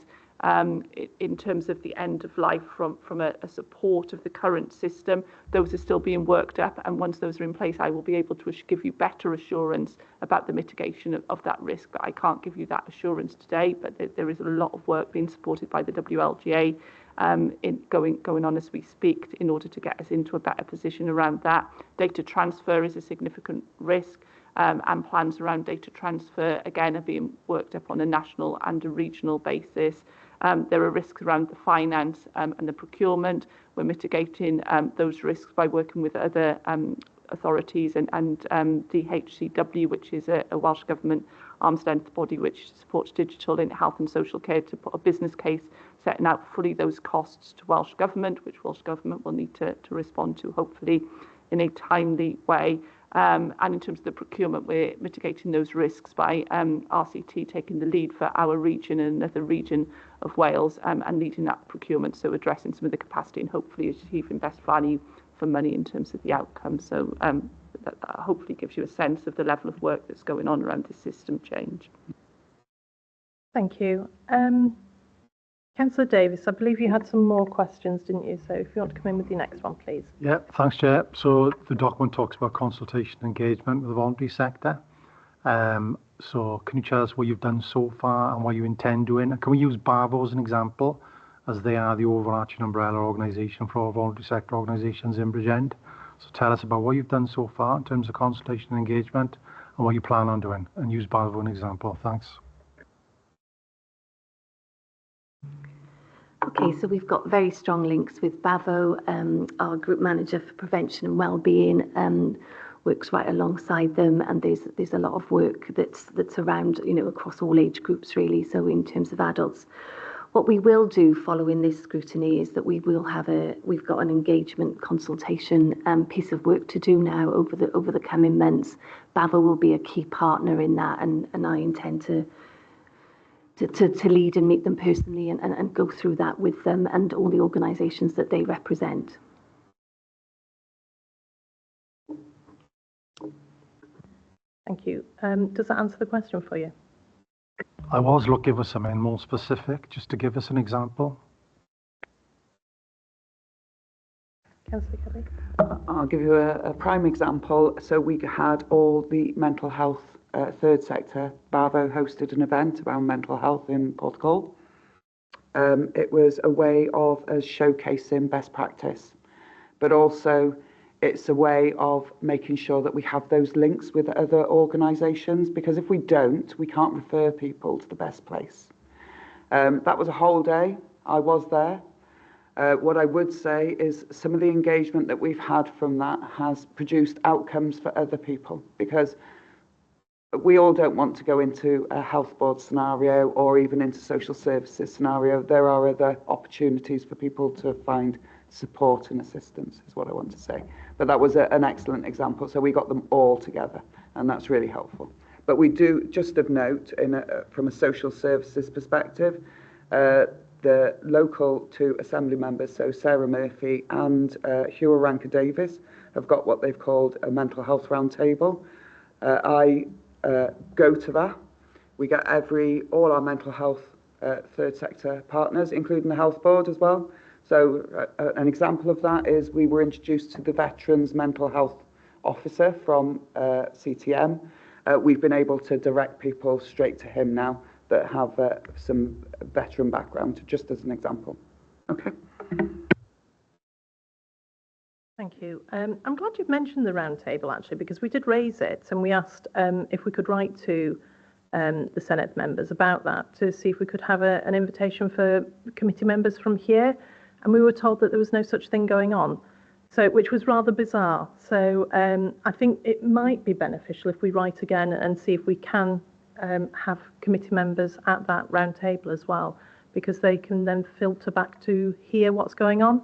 in terms of the end of life from a support of the current system. Those are still being worked up, and once those are in place, I will be able to give you better assurance about the mitigation of that risk. But I can't give you that assurance today, but there is a lot of work being supported by the WLGA going on as we speak in order to get us into a better position around that. Data transfer is a significant risk, and plans around data transfer, again, are being worked up on a national and a regional basis. There are risks around the finance and the procurement. We're mitigating those risks by working with other authorities and DHCW, which is a Welsh Government arm's length body which supports digital in health and social care, to put a business case setting out fully those costs to Welsh Government, which Welsh Government will need to respond to, hopefully in a timely way. And in terms of the procurement, we're mitigating those risks by RCT taking the lead for our region and another region of Wales and leading that procurement, so addressing some of the capacity and hopefully achieving best value for money in terms of the outcome. So that hopefully gives you a sense of the level of work that's going on around this system change. Thank you. Councillor Davis, I believe you had some more questions, didn't you? So if you want to come in with your next one, please. Yeah, thanks, Chair. So the document talks about consultation and engagement with the voluntary sector. So can you tell us what you've done so far and what you intend doing? And can we use BAVO as an example, as they are the overarching umbrella organisation for all voluntary sector organisations in Bridgend? So tell us about what you've done so far in terms of consultation and engagement and what you plan on doing, and use BAVO as an example. Thanks. Okay, so we've got very strong links with BAVO. Our group manager for prevention and wellbeing works right alongside them, and there's a lot of work that's around, you know, across all age groups really. So in terms of adults, what we will do following this scrutiny is that we've got an engagement consultation piece of work to do now over the coming months. BAVO will be a key partner in that, and I intend to lead and meet them personally and go through that with them and all the organisations that they represent. Thank you. Does that answer the question for you? I was looking for something more specific, just to give us an example. Councillor Kelly? I'll give you a prime example. So we had all the mental health third sector. BAVO hosted an event around mental health in Portugal. It was a way of us showcasing best practice, but also it's a way of making sure that we have those links with other organisations, because if we don't, we can't refer people to the best place. That was a whole day. I was there. What I would say is some of the engagement that we've had from that has produced outcomes for other people, because we all don't want to go into a health board scenario or even into social services scenario. There are other opportunities for people to find support and assistance, is what I want to say. But that was an excellent example. So we got them all together, and that's really helpful. But we do, just of note, from a social services perspective, the local two assembly members, so Sarah Murphy and Hugh Ranker Davis, have got what they've called a mental health roundtable. I go to that. We get all our mental health third sector partners, including the health board as well. So an example of that is we were introduced to the Veterans Mental Health officer from CTM, we've been able to direct people straight to him now that have some veteran background, just as an example. Okay. Thank you. I'm glad you've mentioned the roundtable, actually, because we did raise it and we asked if we could write to the Senate members about that to see if we could have an invitation for committee members from here. And we were told that there was no such thing going on, so which was rather bizarre. So I think it might be beneficial if we write again and see if we can have committee members at that roundtable as well, because they can then filter back to hear what's going on.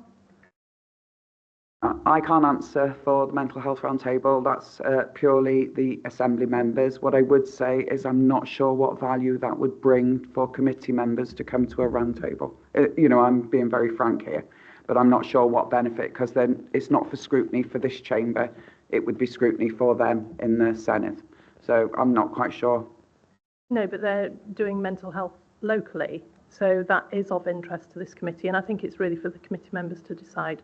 I can't answer for the mental health roundtable. That's purely the assembly members. What I would say is I'm not sure what value that would bring for committee members to come to a roundtable. You know, I'm being very frank here, but I'm not sure what benefit, because then it's not for scrutiny for this chamber. It would be scrutiny for them in the Senate. So I'm not quite sure. No, but they're doing mental health locally, so that is of interest to this committee, and I think it's really for the committee members to decide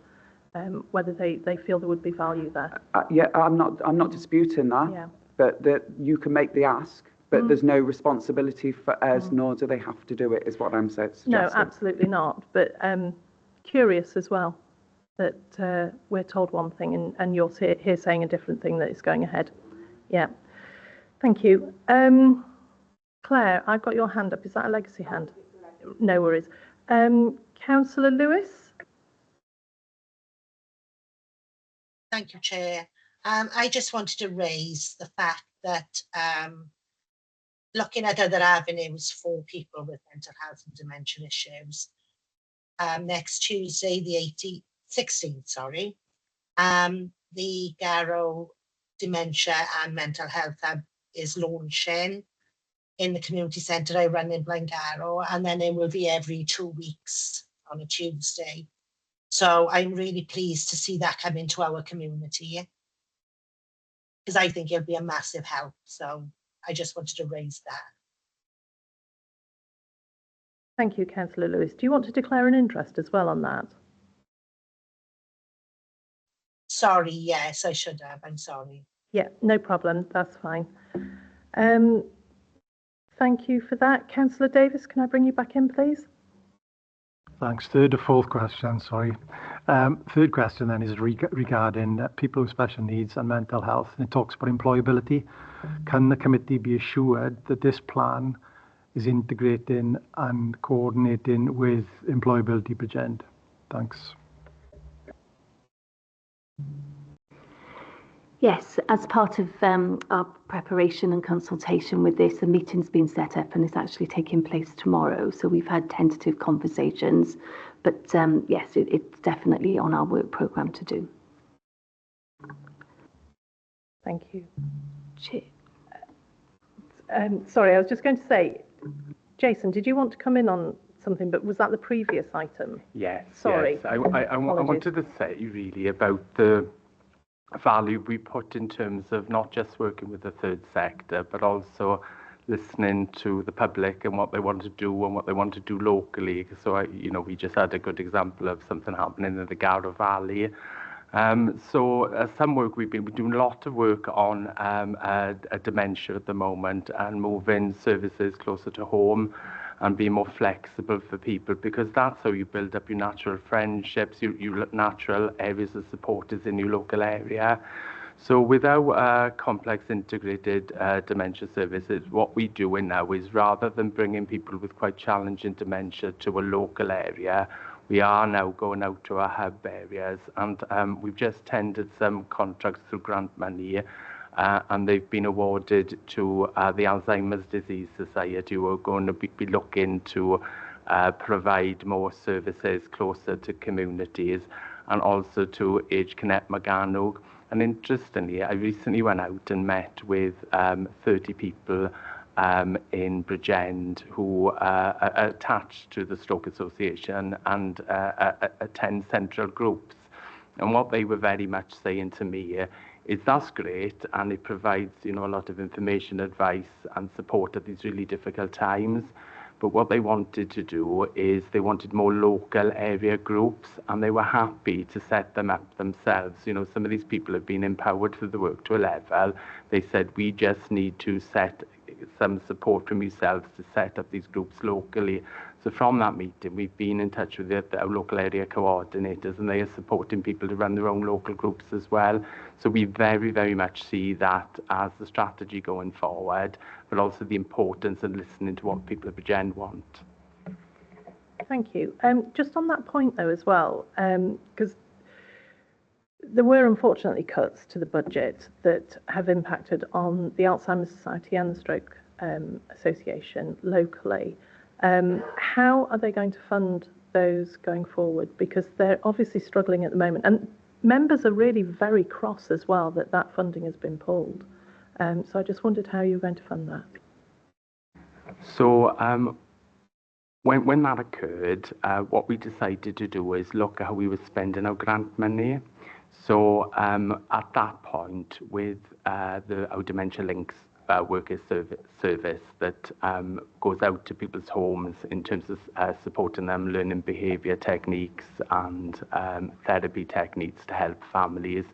whether they feel there would be value there. Yeah, I'm not disputing that. Yeah. But that you can make the ask, but there's no responsibility for us, nor do they have to do it, is what I'm suggesting. No, absolutely not. But curious as well that we're told one thing and you're here saying a different thing that is going ahead. Yeah. Thank you. Claire, I've got your hand up. Is that a legacy hand? No worries. Councillor Lewis? Thank you, Chair. I just wanted to raise the fact that looking at other avenues for people with mental health and dementia issues, next Tuesday, the 16th, the Garrow Dementia and Mental Health Hub is launching in the community centre I run in Blaengarrow, and then it will be every 2 weeks on a Tuesday. So I'm really pleased to see that come into our community, because I think it'll be a massive help. So I just wanted to raise that. Thank you, Councillor Lewis. Do you want to declare an interest as well on that? Sorry, yes, I should have. I'm sorry. Yeah, no problem. That's fine. Thank you for that. Councillor Davis, can I bring you back in, please? Thanks. Third or fourth question, sorry. Third question then is regarding people with special needs and mental health, and it talks about employability. Can the committee be assured that this plan is integrating and coordinating with employability Bridgend? Thanks. Yes, as part of our preparation and consultation with this, a meeting's been set up and it's actually taking place tomorrow. So we've had tentative conversations, but yes, it's definitely on our work programme to do. Thank you. Sorry, I was just going to say, Jason, did you want to come in on something, but was that the previous item? Yes. Sorry. Yes. I wanted to say really about the value we put in terms of not just working with the third sector, but also listening to the public and what they want to do and what they want to do locally. So, we just had a good example of something happening in the Garrow Valley. Some work we're doing a lot of work on a dementia at the moment and moving services closer to home and being more flexible for people, because that's how you build up your natural friendships, your natural areas of support is in your local area. So with our complex integrated dementia services, what we're doing now is, rather than bringing people with quite challenging dementia to a local area, we are now going out to our hub areas, and we've just tendered some contracts through grant money, and they've been awarded to the Alzheimer's Disease Society, who are going to be looking to provide more services closer to communities, and also to Age Connect Maganog. And interestingly, I recently went out and met with 30 people in Bridgend who are attached to the Stroke Association and attend central groups. And what they were very much saying to me is that's great, and it provides a lot of information, advice and support at these really difficult times. But what they wanted to do is they wanted more local area groups, and they were happy to set them up themselves. You know, some of these people have been empowered for the work to a level. They said, we just need to set some support from yourselves to set up these groups locally. So from that meeting, we've been in touch with our local area coordinators, and they are supporting people to run their own local groups as well. So we very, very much see that as the strategy going forward, but also the importance of listening to what people of Bridgend want. Thank you. Just on that point, though, as well, because there were unfortunately cuts to the budget that have impacted on the Alzheimer's Society and the Stroke Association locally. How are they going to fund those going forward? Because they're obviously struggling at the moment, and members are really very cross as well that that funding has been pulled. So I just wondered how you were going to fund that. So when that occurred, what we decided to do is look at how we were spending our grant money. So at that point, with our Dementia Links workers service that goes out to people's homes in terms of supporting them, learning behaviour techniques and therapy techniques to help families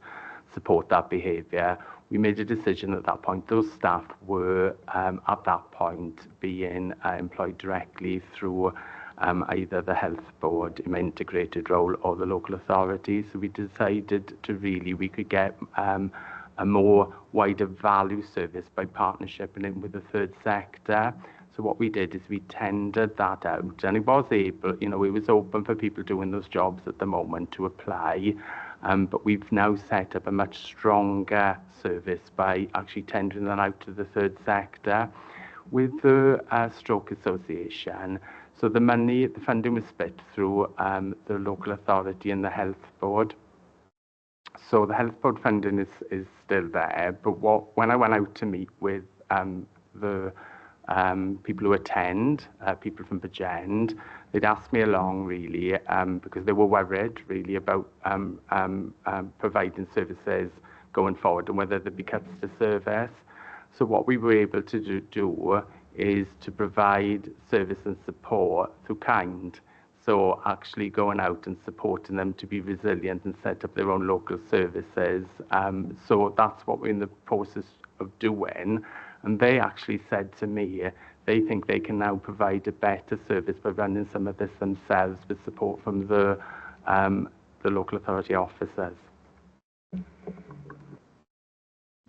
support that behaviour. We made a decision at that point. Those staff were at that point being employed directly through either the health board in my integrated role or the local authority. So we decided to we could get a more wider value service by partnership and with the third sector. So what we did is we tendered that out, and it was able, you know, it was open for people doing those jobs at the moment to apply. But we've now set up a much stronger service by actually tendering that out to the third sector. With the Stroke Association, so the funding was split through the local authority and the health board. So the health board funding is still there, but when I went out to meet with the people who attend, people from Bridgend, they'd asked me along really because they were worried really about providing services going forward and whether there'd be cuts to service. So what we were able to do is to provide service and support through kind. So actually going out and supporting them to be resilient and set up their own local services. So that's what we're in the process of doing. And they actually said to me, they think they can now provide a better service by running some of this themselves with support from the local authority officers.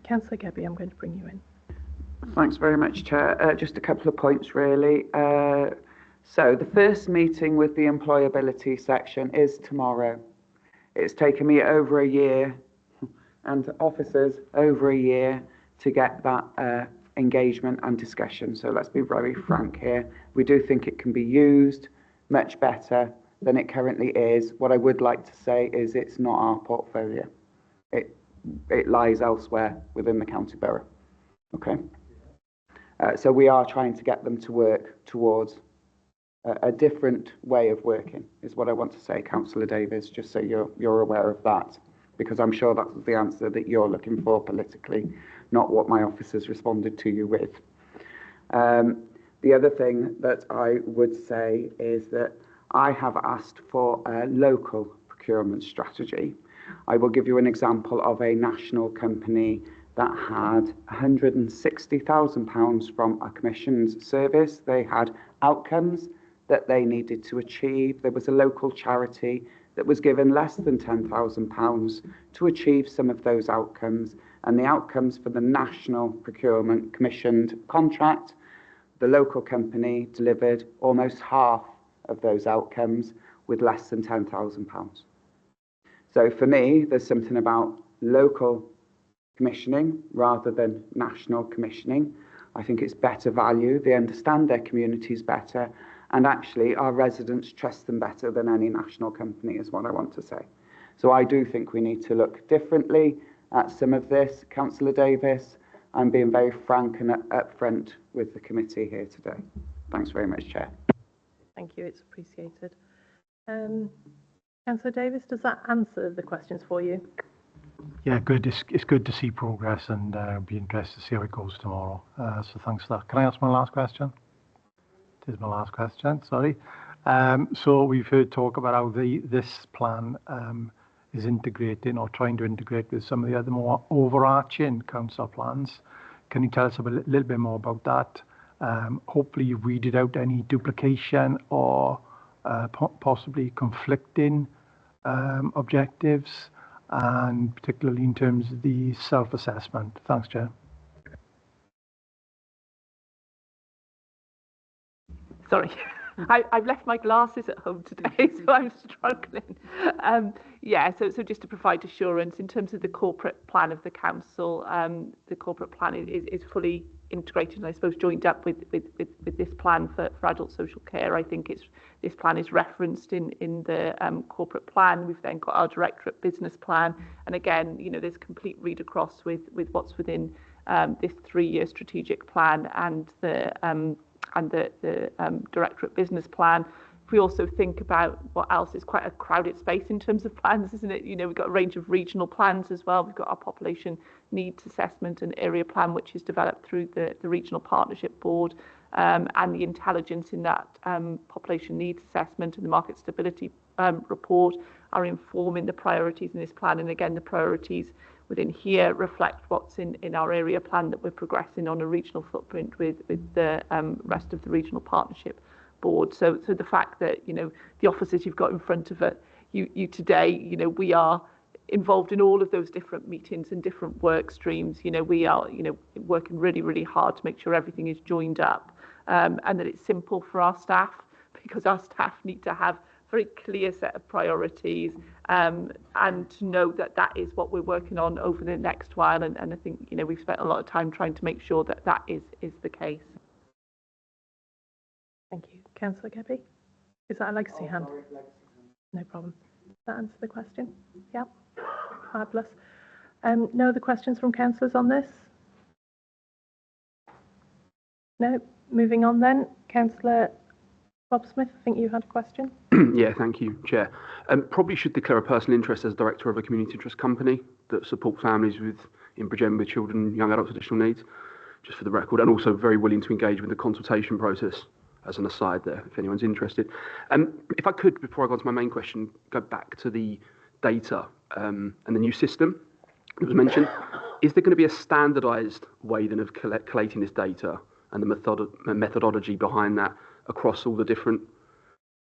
Councillor Gebbie, I'm going to bring you in. Thanks very much, Chair. Just a couple of points, really. So the first meeting with the employability section is tomorrow. It's taken me over a year and officers over a year to get that engagement and discussion. So let's be very frank here. We do think it can be used much better than it currently is. What I would like to say is it's not our portfolio. It lies elsewhere within the county borough. Okay. So we are trying to get them to work towards a different way of working, is what I want to say, Councillor Davies, just so you're aware of that, because I'm sure that's the answer that you're looking for politically, not what my officers responded to you with. The other thing that I would say is that I have asked for a local procurement strategy. I will give you an example of a national company that had £160,000 from a commissioned service. They had outcomes that they needed to achieve. There was a local charity that was given less than £10,000 to achieve some of those outcomes. And the outcomes for the national procurement commissioned contract, the local company delivered almost half of those outcomes with less than £10,000. So for me, there's something about local commissioning rather than national commissioning. I think it's better value. They understand their communities better, and actually our residents trust them better than any national company, is what I want to say. So I do think we need to look differently at some of this. Councillor Davis, I'm being very frank and upfront with the committee here today. Thanks very much, Chair. Thank you, it's appreciated. Councillor Davis, does that answer the questions for you? Yeah, good. It's good to see progress, and be interested to see how it goes tomorrow. So thanks for that. Can I ask my last question? This is my last question, sorry. So we've heard talk about how this plan is integrating or trying to integrate with some of the other more overarching council plans. Can you tell us a little bit more about that? Hopefully you've weeded out any duplication or possibly conflicting objectives, and particularly in terms of the self-assessment. Thanks, Chair. Sorry, I've left my glasses at home today, so I'm struggling. So just to provide assurance, in terms of the corporate plan of the council, the corporate plan is fully integrated and I suppose joined up with this plan for adult social care. I think this plan is referenced in the corporate plan. We've then got our directorate business plan, and again, there's complete read across with what's within this 3-year strategic plan and the directorate business plan. If we also think about what else, is quite a crowded space in terms of plans, isn't it? We've got a range of regional plans as well. We've got our population needs assessment and area plan, which is developed through the regional partnership board, and the intelligence in that population needs assessment and the market stability report are informing the priorities in this plan. And again, the priorities within here reflect what's in our area plan that we're progressing on a regional footprint with the rest of the regional partnership board. So the fact that the officers you've got in front of you today, we are involved in all of those different meetings and different work streams. We are working really hard to make sure everything is joined up, and that it's simple for our staff, because our staff need to have very clear set of priorities, and to know that is what we're working on over the next while. And I think we've spent a lot of time trying to make sure that is the case. Thank you. Councillor Gebbie? Is that a legacy hand? No problem. Does that answer the question? Yeah. Fabulous. No other questions from councillors on this? No. Moving on then. Councillor Rob Smith, I think you had a question. Yeah, thank you, Chair. Probably should declare a personal interest as director of a community interest company that support families in Bridgend with children, young adults with additional needs, just for the record, and also very willing to engage with the consultation process as an aside there, if anyone's interested. If I could, before I go on to my main question, go back to the data and the new system that was mentioned. Is there going to be a standardised way then of collating this data and the methodology behind that across all the different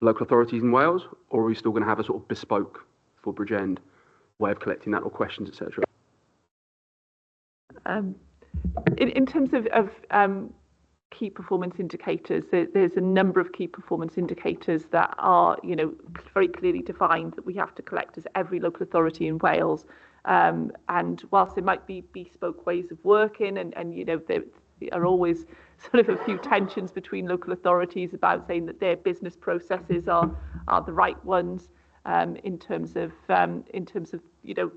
local authorities in Wales, or are we still going to have a sort of bespoke for Bridgend way of collecting that, or questions, etc.? In terms of key performance indicators, there's a number of key performance indicators that are very clearly defined that we have to collect as every local authority in Wales, and whilst there might be bespoke ways of working, and there are always sort of a few tensions between local authorities about saying that their business processes are the right ones, in terms of the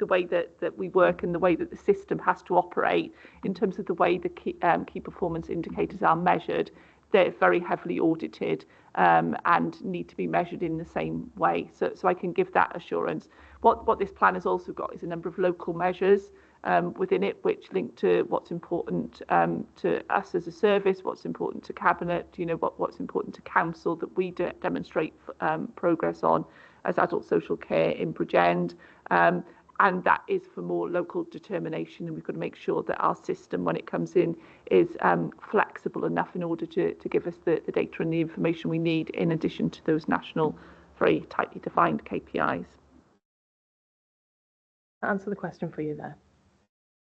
way that we work and the way that the system has to operate. In terms of the way the key performance indicators are measured, they're very heavily audited, and need to be measured in the same way. So I can give that assurance. What this plan has also got is a number of local measures within it, which link to what's important to us as a service, what's important to Cabinet, what's important to Council, that we demonstrate progress on as adult social care in Bridgend. And that is for more local determination, and we've got to make sure that our system, when it comes in, is flexible enough in order to give us the data and the information we need, in addition to those national, very tightly defined KPIs. Answer the question for you there.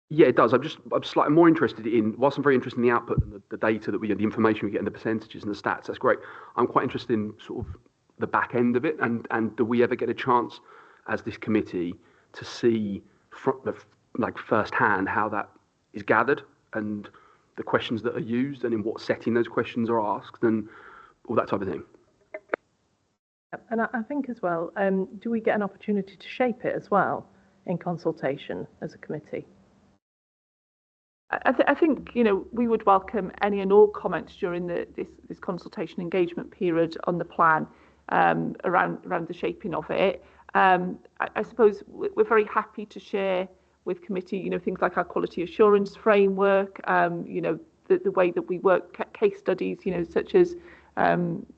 Yeah, it does. I'm slightly more interested in, whilst I'm very interested in the output and the data that we get, the information we get, and the percentages and the stats, that's great. I'm quite interested in sort of the back end of it, and do we ever get a chance as this committee to see firsthand how that is gathered, and the questions that are used, and in what setting those questions are asked, and all that type of thing? And I think as well, do we get an opportunity to shape it as well in consultation as a committee? I think we would welcome any and all comments during this consultation engagement period on the plan, around the shaping of it. I suppose we're very happy to share with committee, things like our quality assurance framework, the way that we work, case studies, you know, such as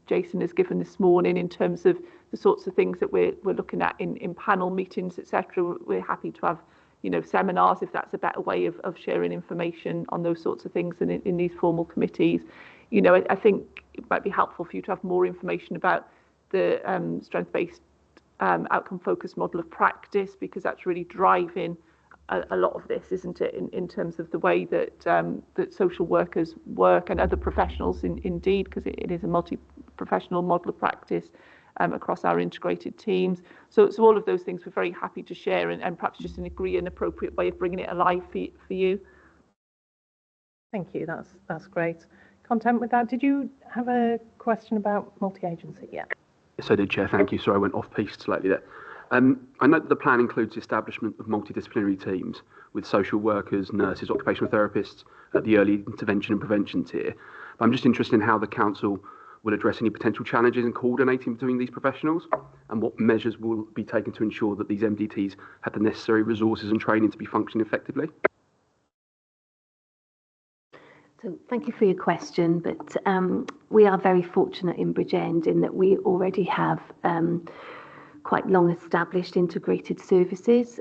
Jason has given this morning in terms of the sorts of things that we're looking at in panel meetings, etc. We're happy to have, you know, seminars if that's a better way of sharing information on those sorts of things than in these formal committees. You know, I think it might be helpful for you to have more information about the strength-based outcome-focused model of practice, because that's really driving a lot of this, isn't it, in terms of the way that that social workers work and other professionals indeed, because it is a multi-professional model of practice across our integrated teams. So all of those things we're very happy to share, and perhaps just agree an appropriate way of bringing it alive for you. Thank you. That's great. Content with that. Did you have a question about multi-agency? Yeah. Yes, I did, Chair. Thank you. Sorry, I went off-piste slightly there. I note that the plan includes the establishment of multidisciplinary teams with social workers, nurses, occupational therapists at the early intervention and prevention tier. But I'm just interested in how the Council will address any potential challenges in coordinating between these professionals, and what measures will be taken to ensure that these MDTs have the necessary resources and training to be functioning effectively. So thank you for your question, but we are very fortunate in Bridgend in that we already have quite long established integrated services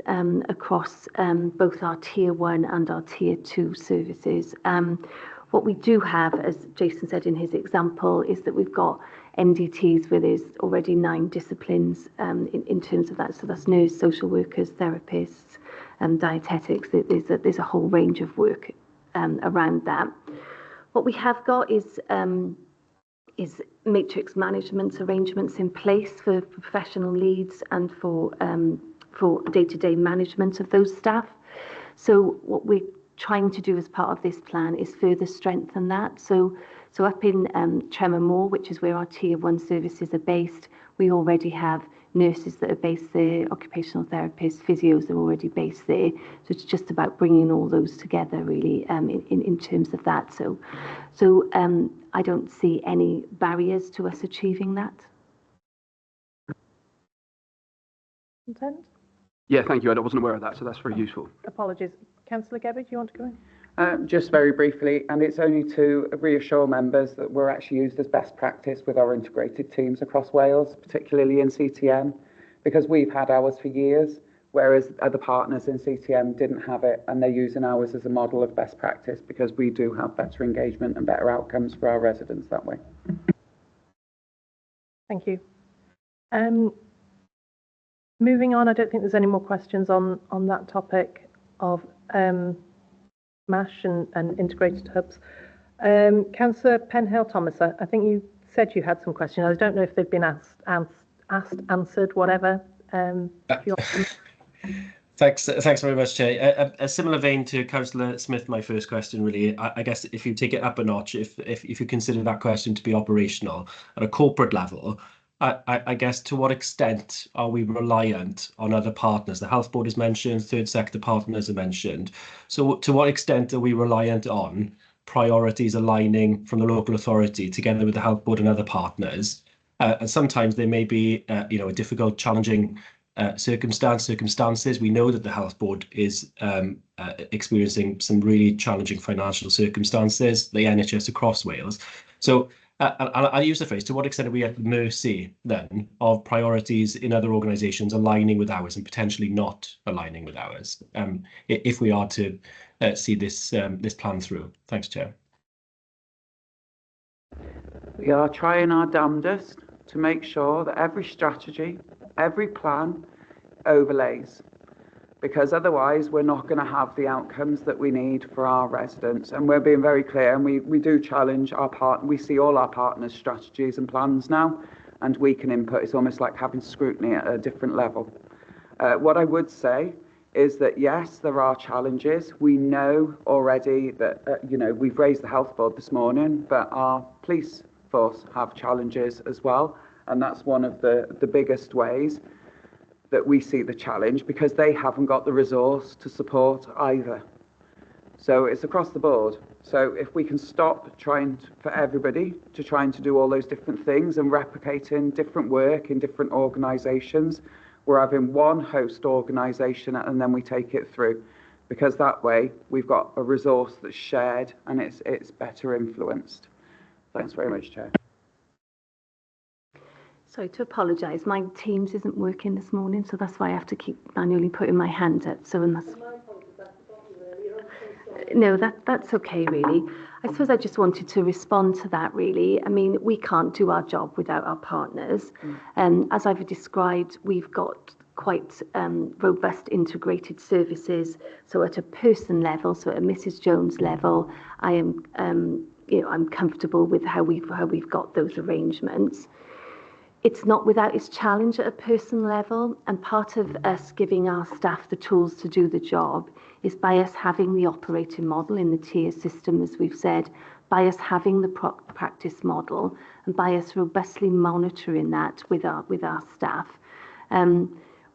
across both our Tier 1 and our Tier 2 services. What we do have, as Jason said in his example, is that we've got MDTs where there's already 9 disciplines in terms of that. So that's nurse, social workers, therapists, dietetics. There's a whole range of work around that. What we have got is matrix management arrangements in place for professional leads and for day-to-day management of those staff. So what we're trying to do as part of this plan is further strengthen that. So up in Tremor, which is where our Tier 1 services are based, we already have nurses that are based there, occupational therapists, physios are already based there. So it's just about bringing all those together, really, in terms of that. So I don't see any barriers to us achieving that. Content? Yeah, thank you. I wasn't aware of that, so that's very useful. Apologies. Councillor Gebbard, do you want to go in? Just very briefly, and it's only to reassure members that we're actually used as best practice with our integrated teams across Wales, particularly in CTM, because we've had ours for years, whereas other partners in CTM didn't have it, and they're using ours as a model of best practice because we do have better engagement and better outcomes for our residents that way. Thank you. Moving on, I don't think there's any more questions on that topic of MASH and integrated hubs. Councillor Penhale-Thomas, I think you said you had some questions. I don't know if they've been asked, answered, whatever. Thanks very much, Chair. A similar vein to Councillor Smith, my first question really, I guess if you take it up a notch, if you consider that question to be operational at a corporate level, I guess to what extent are we reliant on other partners? The Health Board is mentioned, third sector partners are mentioned. So to what extent are we reliant on priorities aligning from the local authority together with the Health Board and other partners? And sometimes there may be a difficult, challenging circumstances. We know that the Health Board is experiencing some really challenging financial circumstances, the NHS across Wales. So I'll use the phrase, to what extent are we at the mercy then of priorities in other organisations aligning with ours and potentially not aligning with ours, if we are to see this plan through? Thanks, Chair. We are trying our damnedest to make sure that every strategy, every plan overlays, because otherwise we're not going to have the outcomes that we need for our residents. And we're being very clear, and we do challenge our partner. We see all our partners' strategies and plans now, and we can input. It's almost like having scrutiny at a different level. What I would say is that, yes, there are challenges. We know already that, we've raised the Health Board this morning, but our police force have challenges as well. And that's one of the biggest ways that we see the challenge, because they haven't got the resource to support either. So it's across the board. So if we can stop trying for everybody to trying to do all those different things and replicating different work in different organisations, we're having one host organisation and then we take it through. because that way we've got a resource that's shared and it's better influenced. Thanks very much, Chair. Sorry to apologise, my Teams isn't working this morning, so that's why I have to keep manually putting my hand up. So unless... No, that's okay, really. I suppose I just wanted to respond to that, really. I mean, we can't do our job without our partners. As I've described, we've got quite robust integrated services. So at a person level, so at a Mrs. Jones level, I am, I'm comfortable with how we've got those arrangements. It's not without its challenge at a person level, and part of us giving our staff the tools to do the job is by us having the operating model in the tier system, as we've said, by us having the practice model, and by us robustly monitoring that with our staff.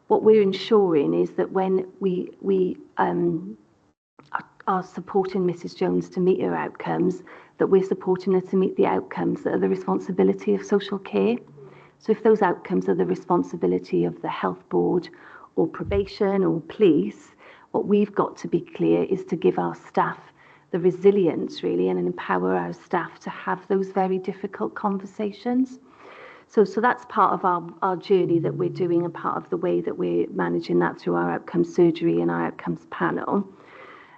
What we're ensuring is that when we are supporting Mrs. Jones to meet her outcomes, that we're supporting her to meet the outcomes that are the responsibility of social care. So if those outcomes are the responsibility of the health board or probation or police, what we've got to be clear is to give our staff the resilience, really, and empower our staff to have those very difficult conversations. So that's part of our journey that we're doing, and part of the way that we're managing that through our outcomes surgery and our outcomes panel.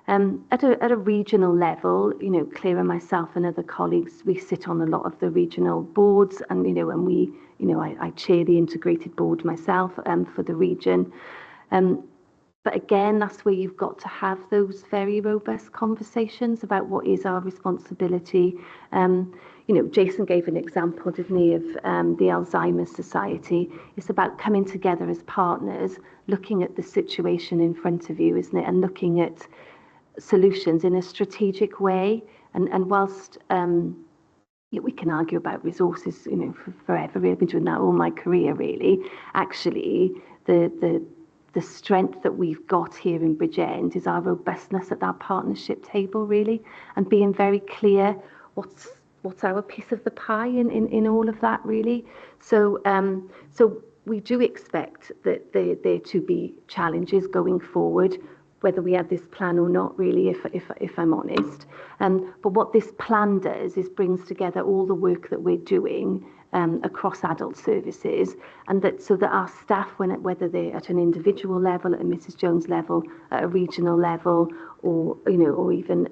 At a regional level, Claire and myself and other colleagues, we sit on a lot of the regional boards, and I chair the integrated board myself for the region. But again, that's where you've got to have those very robust conversations about what is our responsibility. Jason gave an example, didn't he, of the Alzheimer's Society. It's about coming together as partners, looking at the situation in front of you, isn't it, and looking at solutions in a strategic way. And whilst we can argue about resources, for forever. I've been doing that all my career, really. Actually, the strength that we've got here in Bridgend is our robustness at that partnership table, really, and being very clear what's our piece of the pie in all of that, really. So we do expect that there to be challenges going forward, whether we have this plan or not, really, if I'm honest. But what this plan does is brings together all the work that we're doing across adult services, and so that our staff, whether they're at an individual level, at a Mrs. Jones level, at a regional level, or even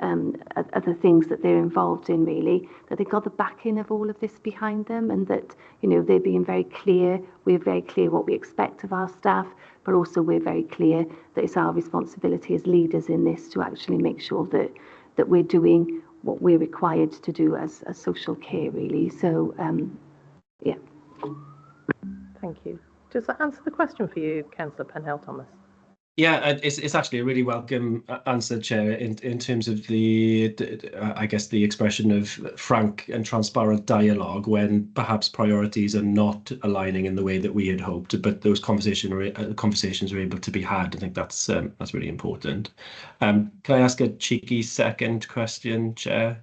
other things that they're involved in, really, that they've got the backing of all of this behind them, and that they're being very clear. We're very clear what we expect of our staff, but also we're very clear that it's our responsibility as leaders in this to actually make sure that we're doing what we're required to do as social care, really. So, yeah. Thank you. Does that answer the question for you, Councillor Penhale-Thomas? Yeah, it's actually a really welcome answer, Chair, in terms of I guess the expression of frank and transparent dialogue when perhaps priorities are not aligning in the way that we had hoped, but those conversations are able to be had. I think that's really important. Can I ask a cheeky second question, Chair?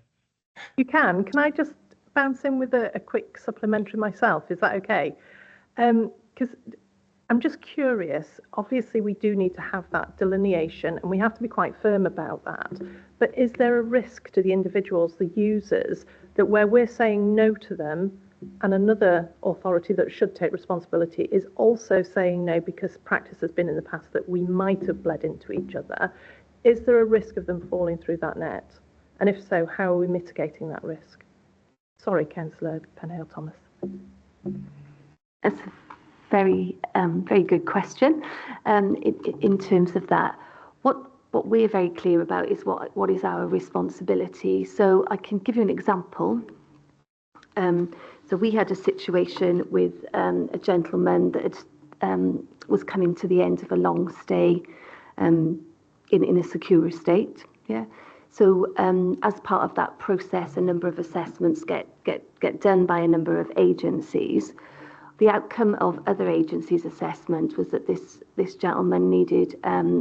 You can. Can I just bounce in with a quick supplementary myself? Is that okay? Because I'm just curious. Obviously, we do need to have that delineation, and we have to be quite firm about that. But is there a risk to the individuals, the users, that where we're saying no to them, and another authority that should take responsibility is also saying no because practice has been in the past that we might have bled into each other? Is there a risk of them falling through that net? And if so, how are we mitigating that risk? Sorry, Councillor Penhale-Thomas. That's a very good question. In terms of that, what we're very clear about is what is our responsibility. So I can give you an example. So we had a situation with a gentleman that was coming to the end of a long stay in a secure estate. Yeah. So as part of that process, a number of assessments get done by a number of agencies. The outcome of other agencies' assessment was that this gentleman needed a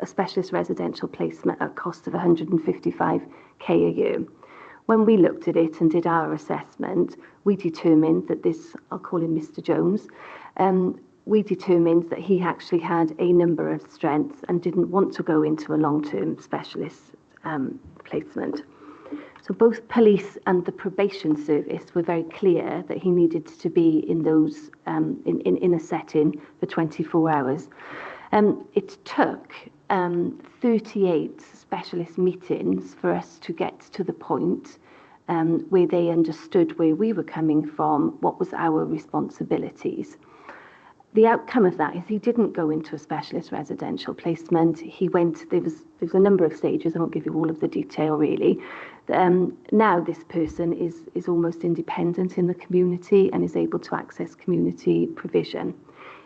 specialist residential placement at a cost of 155k a year. When we looked at it and did our assessment, we determined that this, I'll call him Mr. Jones, we determined that he actually had a number of strengths and didn't want to go into a long-term specialist placement. So both police and the probation service were very clear that he needed to be in those in a setting for 24 hours. It took 38 specialist meetings for us to get to the point where they understood where we were coming from, what was our responsibilities. The outcome of that is he didn't go into a specialist residential placement. He went, there was a number of stages, I won't give you all of the detail really. Now this person is almost independent in the community and is able to access community provision.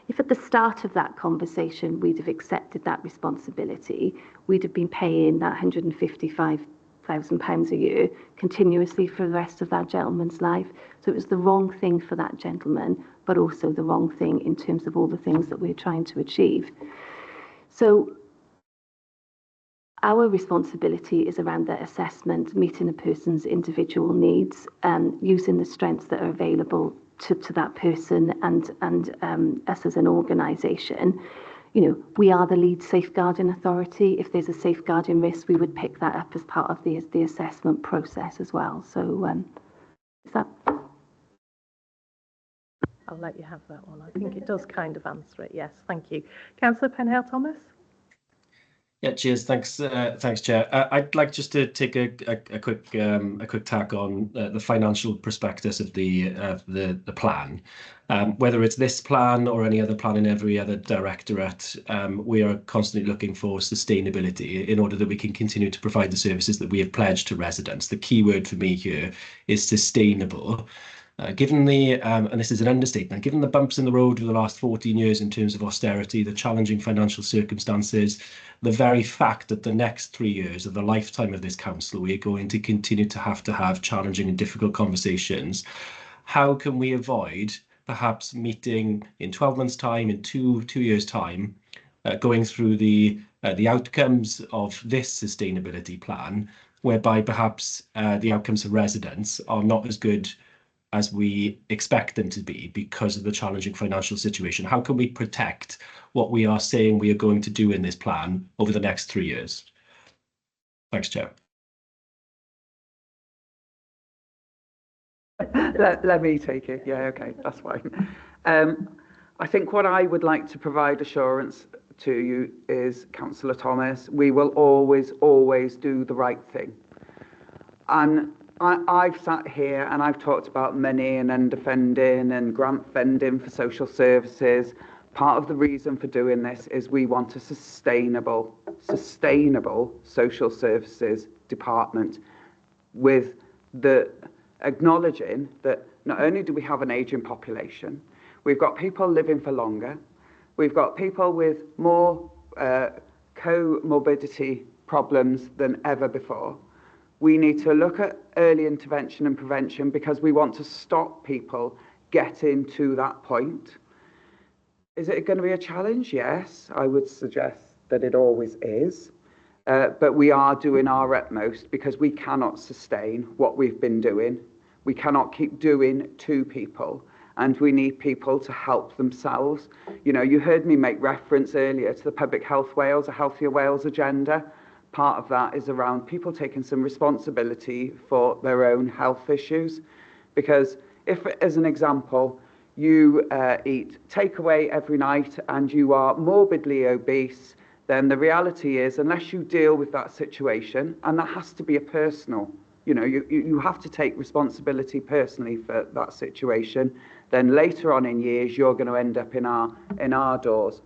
If at the start of that conversation we'd have accepted that responsibility, we'd have been paying that £155,000 a year continuously for the rest of that gentleman's life. So it was the wrong thing for that gentleman, but also the wrong thing in terms of all the things that we're trying to achieve. So our responsibility is around the assessment, meeting a person's individual needs, using the strengths that are available to that person and us as an organisation. You know, we are the lead safeguarding authority. If there's a safeguarding risk, we would pick that up as part of the assessment process as well. So is that... I'll let you have that one. I think it does kind of answer it. Yes, thank you. Councillor Penhale-Thomas? Yeah, cheers. Thanks, Chair. I'd like just to take a quick tack on the financial prospectus of the plan. Whether it's this plan or any other plan in every other directorate, we are constantly looking for sustainability in order that we can continue to provide the services that we have pledged to residents. The key word for me here is sustainable. Given the, and this is an understatement, given the bumps in the road over the last 14 years in terms of austerity, the challenging financial circumstances, the very fact that the next 3 years of the lifetime of this council, we are going to continue to have challenging and difficult conversations, how can we avoid perhaps meeting in 12 months' time, in two years' time, going through the outcomes of this sustainability plan, whereby perhaps the outcomes for residents are not as good as we expect them to be because of the challenging financial situation? How can we protect what we are saying we are going to do in this plan over the next 3 years? Thanks, Chair. Let me take it. Yeah, okay, that's fine. I think what I would like to provide assurance to you is, Councillor Thomas, we will always do the right thing. And I've sat here and I've talked about money and underfunding and grant funding for social services. Part of the reason for doing this is we want a sustainable social services department, with the acknowledging that not only do we have an ageing population, we've got people living for longer, we've got people with more comorbidity problems than ever before. We need to look at early intervention and prevention because we want to stop people getting to that point. Is it going to be a challenge? Yes, I would suggest that it always is. But we are doing our utmost because we cannot sustain what we've been doing. We cannot keep doing to people, and we need people to help themselves. You know, you heard me make reference earlier to the Public Health Wales, a Healthier Wales agenda. Part of that is around people taking some responsibility for their own health issues. Because if, as an example, you eat takeaway every night and you are morbidly obese, then the reality is, unless you deal with that situation, and that has to be a personal, you know, you have to take responsibility personally for that situation, then later on in years, you're going to end up in our doors.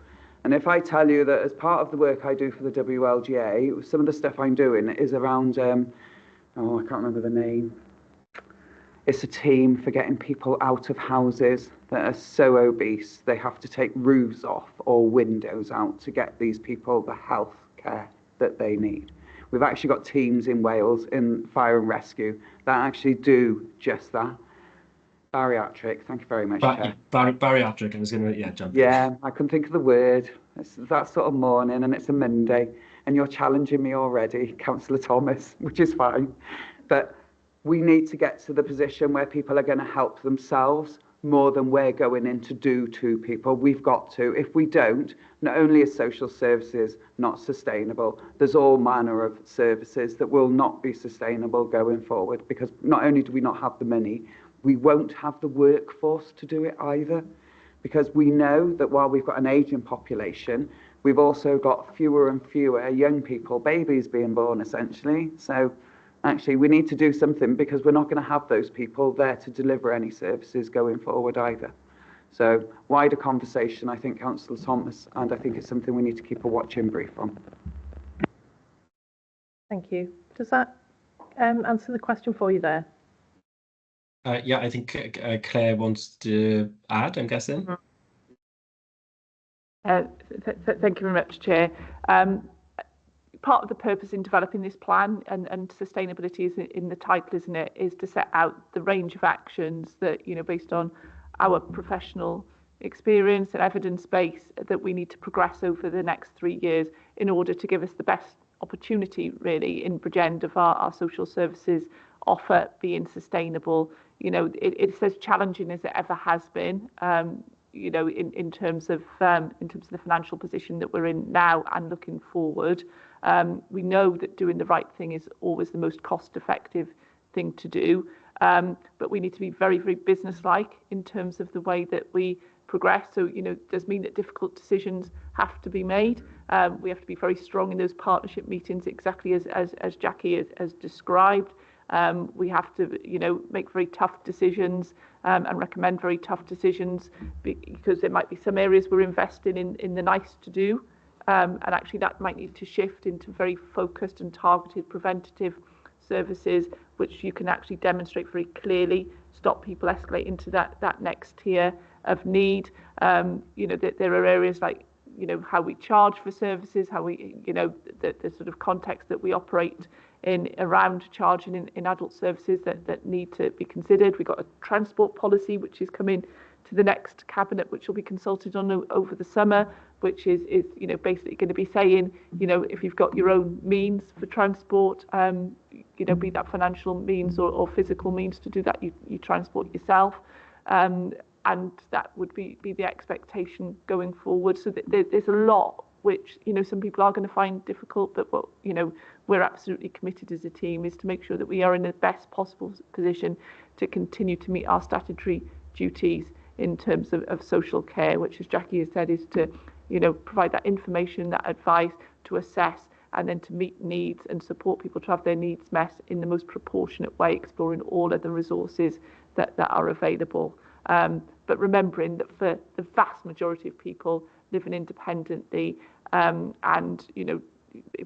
And if I tell you that as part of the work I do for the WLGA, some of the stuff I'm doing is around, I can't remember the name. It's a team for getting people out of houses that are so obese, they have to take roofs off or windows out to get these people the health care that they need. We've actually got teams in Wales in fire and rescue that actually do just that. Bariatric, thank you very much, Chair. Bariatric, I was going to, jump in. Yeah, I couldn't think of the word. It's that sort of morning and it's a Monday and you're challenging me already, Councillor Thomas, which is fine. But we need to get to the position where people are going to help themselves, more than we're going in to do to people. We've got to. If we don't, not only is social services not sustainable, there's all manner of services that will not be sustainable going forward, because not only do we not have the money, we won't have the workforce to do it either, because we know that while we've got an ageing population, we've also got fewer and fewer young people, babies being born essentially. So actually we need to do something, because we're not going to have those people there to deliver any services going forward either. So wider conversation, I think, Councillor Thomas, and I think it's something we need to keep a watching brief on. Thank you. Does that answer the question for you there? Yeah, I think Claire wants to add, I'm guessing. Thank you very much, Chair. Part of the purpose in developing this plan, and sustainability is in the title, isn't it, is to set out the range of actions that, you know, based on our professional experience and evidence base, that we need to progress over the next 3 years in order to give us the best opportunity, really, in Bridgend of our social services offer being sustainable. You know, it's as challenging as it ever has been. You know, in terms of the financial position that we're in now and looking forward. We know that doing the right thing is always the most cost-effective thing to do, but we need to be very, very business-like in terms of the way that we progress. So, you know, it does mean that difficult decisions have to be made. We have to be very strong in those partnership meetings, exactly as Jackie has described. We have to, you know, make very tough decisions and recommend very tough decisions, because there might be some areas we're investing in the nice to do. And actually that might need to shift into very focused and targeted preventative services, which you can actually demonstrate very clearly, stop people escalating to that next tier of need. You know, that there are areas like, you know, how we charge for services, how we, you know, the sort of context that we operate in around charging in adult services that need to be considered. We've got a transport policy which is coming to the next cabinet, which will be consulted on over the summer, which is you know, basically going to be saying, you know, if you've got your own means for transport, you know, be that financial means or physical means to do that, you transport yourself. And that would be the expectation going forward. So there's a lot which, you know, some people are going to find difficult, but what, you know, we're absolutely committed as a team is to make sure that we are in the best possible position to continue to meet our statutory duties in terms of social care, which, as Jackie has said, is to, you know, provide that information, that advice, to assess, and then to meet needs and support people to have their needs met in the most proportionate way, exploring all of the resources that are available. But remembering that for the vast majority of people living independently, and, you know,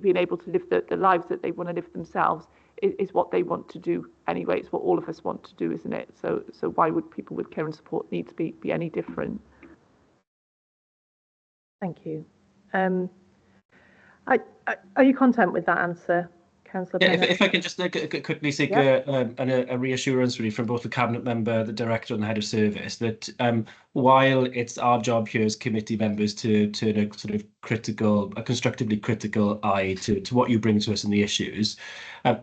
being able to live the lives that they want to live themselves is what they want to do anyway. It's what all of us want to do, isn't it? So why would people with care and support needs be any different? Thank you. Are you content with that answer, Councillor Yeah, Bennett? if I can just quickly seek a reassurance really from both the cabinet member, the director, and the head of service that while it's our job here as committee members to turn a sort of constructively critical eye to what you bring to us and the issues,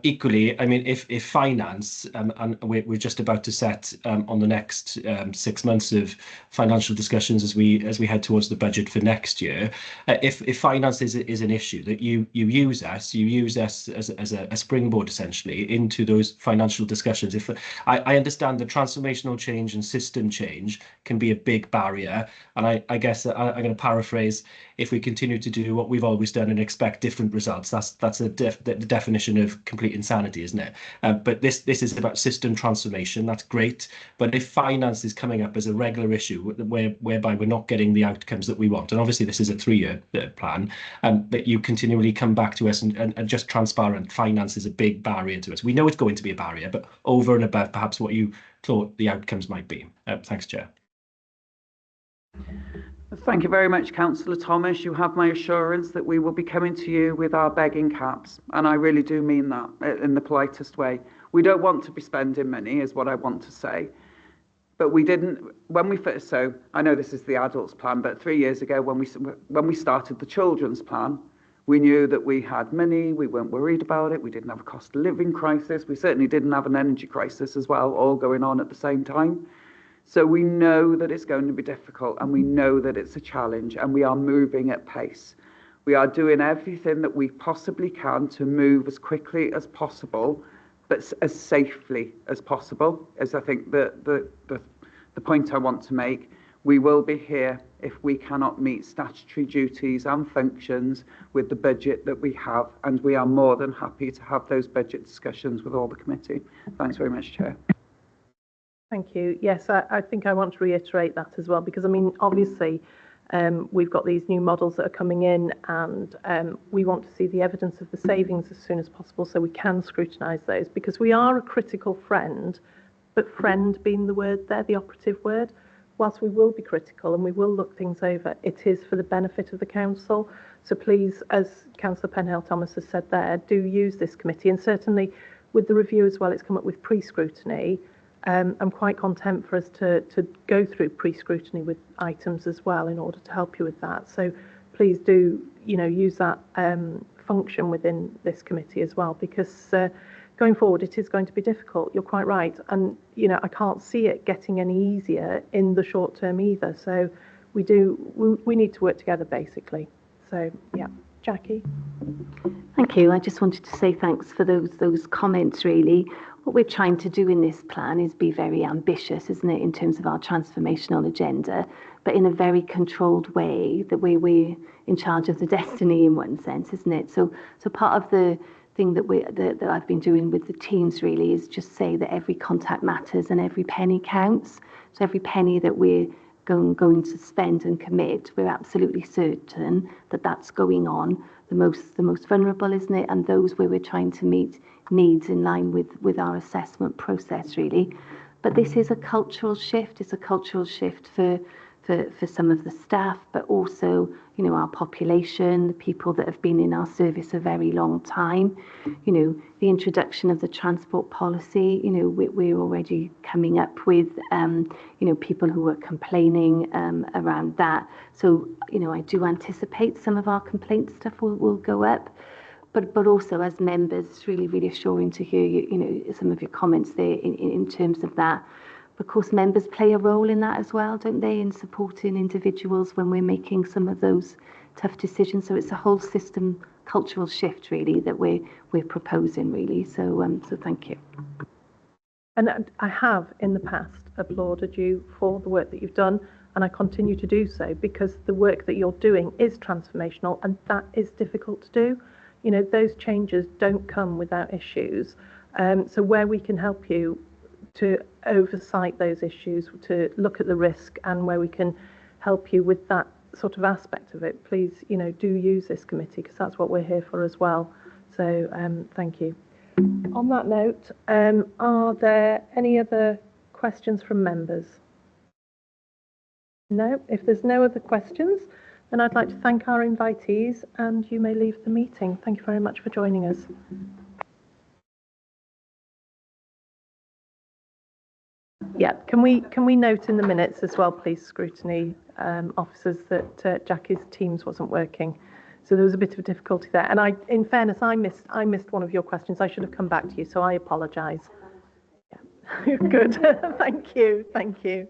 equally, I mean, if finance, and we're just about to set on the next 6 months of financial discussions as we head towards the budget for next year, if finance is an issue, that you use us as a springboard essentially into those financial discussions. If I understand that transformational change and system change can be a big barrier, and I guess I'm going to paraphrase: if we continue to do what we've always done and expect different results, that's the definition of complete insanity, isn't it? But this is about system transformation. That's great, but if finance is coming up as a regular issue whereby we're not getting the outcomes that we want, and obviously this is a 3-year plan, but you continually come back to us and just transparent, finance is a big barrier to us. We know it's going to be a barrier, but over and above perhaps what you thought the outcomes might be. Thanks, Chair. Thank you very much, Councillor Thomas. You have my assurance that we will be coming to you with our begging caps, and I really do mean that in the politest way. We don't want to be spending money, is what I want to say. But we didn't, when we first, so I know this is the adults plan, but 3 years ago when we started the children's plan, we knew that we had money, we weren't worried about it, we didn't have a cost of living crisis, we certainly didn't have an energy crisis as well, all going on at the same time. So we know that it's going to be difficult, and we know that it's a challenge, and we are moving at pace. We are doing everything that we possibly can to move as quickly as possible, but as safely as possible, is I think the point I want to make. We will be here if we cannot meet statutory duties and functions with the budget that we have, and we are more than happy to have those budget discussions with all the committee. Thanks very much, Chair. Thank you. Yes, I think I want to reiterate that as well, because I mean, obviously, we've got these new models that are coming in, and we want to see the evidence of the savings as soon as possible so we can scrutinise those, because we are a critical friend, but friend being the word there, the operative word. Whilst we will be critical and we will look things over, it is for the benefit of the council. So please, as Councillor Penhale-Thomas has said there, do use this committee, and certainly with the review as well, it's come up with pre-scrutiny. I'm quite content for us to go through pre-scrutiny with items as well in order to help you with that. So please do, use that function within this committee as well, because going forward, it is going to be difficult. You're quite right. And, I can't see it getting any easier in the short term either. So we need to work together, basically. So, yeah. Jackie? Thank you. I just wanted to say thanks for those comments, really. What we're trying to do in this plan is be very ambitious, isn't it, in terms of our transformational agenda, but in a very controlled way, that we're in charge of the destiny in one sense, isn't it? So part of the thing that I've been doing with the teams really is just say that every contact matters and every penny counts. So every penny that we're going to spend and commit, we're absolutely certain that that's going on the most vulnerable, isn't it? And those where we're trying to meet needs in line with our assessment process, really. But this is a cultural shift. It's a cultural shift for some of the staff, but also, our population, the people that have been in our service a very long time. The introduction of the transport policy, we're already coming up with, people who are complaining around that. So, I do anticipate some of our complaint stuff will go up. But also as members, it's really reassuring to hear some of your comments there in terms of that. Of course, members play a role in that as well, don't they, in supporting individuals when we're making some of those tough decisions. So it's a whole system cultural shift, really, that we're proposing, really. So thank you. And I have, in the past, applauded you for the work that you've done, and I continue to do so, because the work that you're doing is transformational, and that is difficult to do. Those changes don't come without issues. So where we can help you to oversight those issues, to look at the risk, and where we can help you with that sort of aspect of it, please, do use this committee, because that's what we're here for as well. So thank you. On that note, are there any other questions from members? No? If there's no other questions, then I'd like to thank our invitees, and you may leave the meeting. Thank you very much for joining us. Yeah, can we note in the minutes as well, please, scrutiny officers, that Jackie's Teams wasn't working, so there was a bit of difficulty there. And in fairness, I missed one of your questions. I should have come back to you, so I apologise. Yeah. Good. Thank you. Thank you.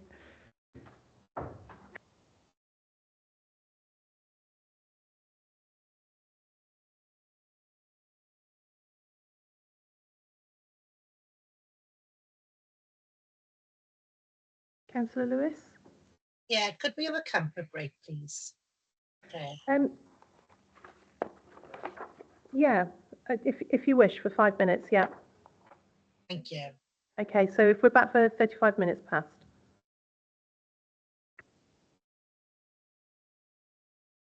Councillor Lewis? Yeah, could we have a comfort break, please? Okay. Yeah, if you wish, for 5 minutes, yeah. Thank you. Okay, so if we're back for 35 minutes past.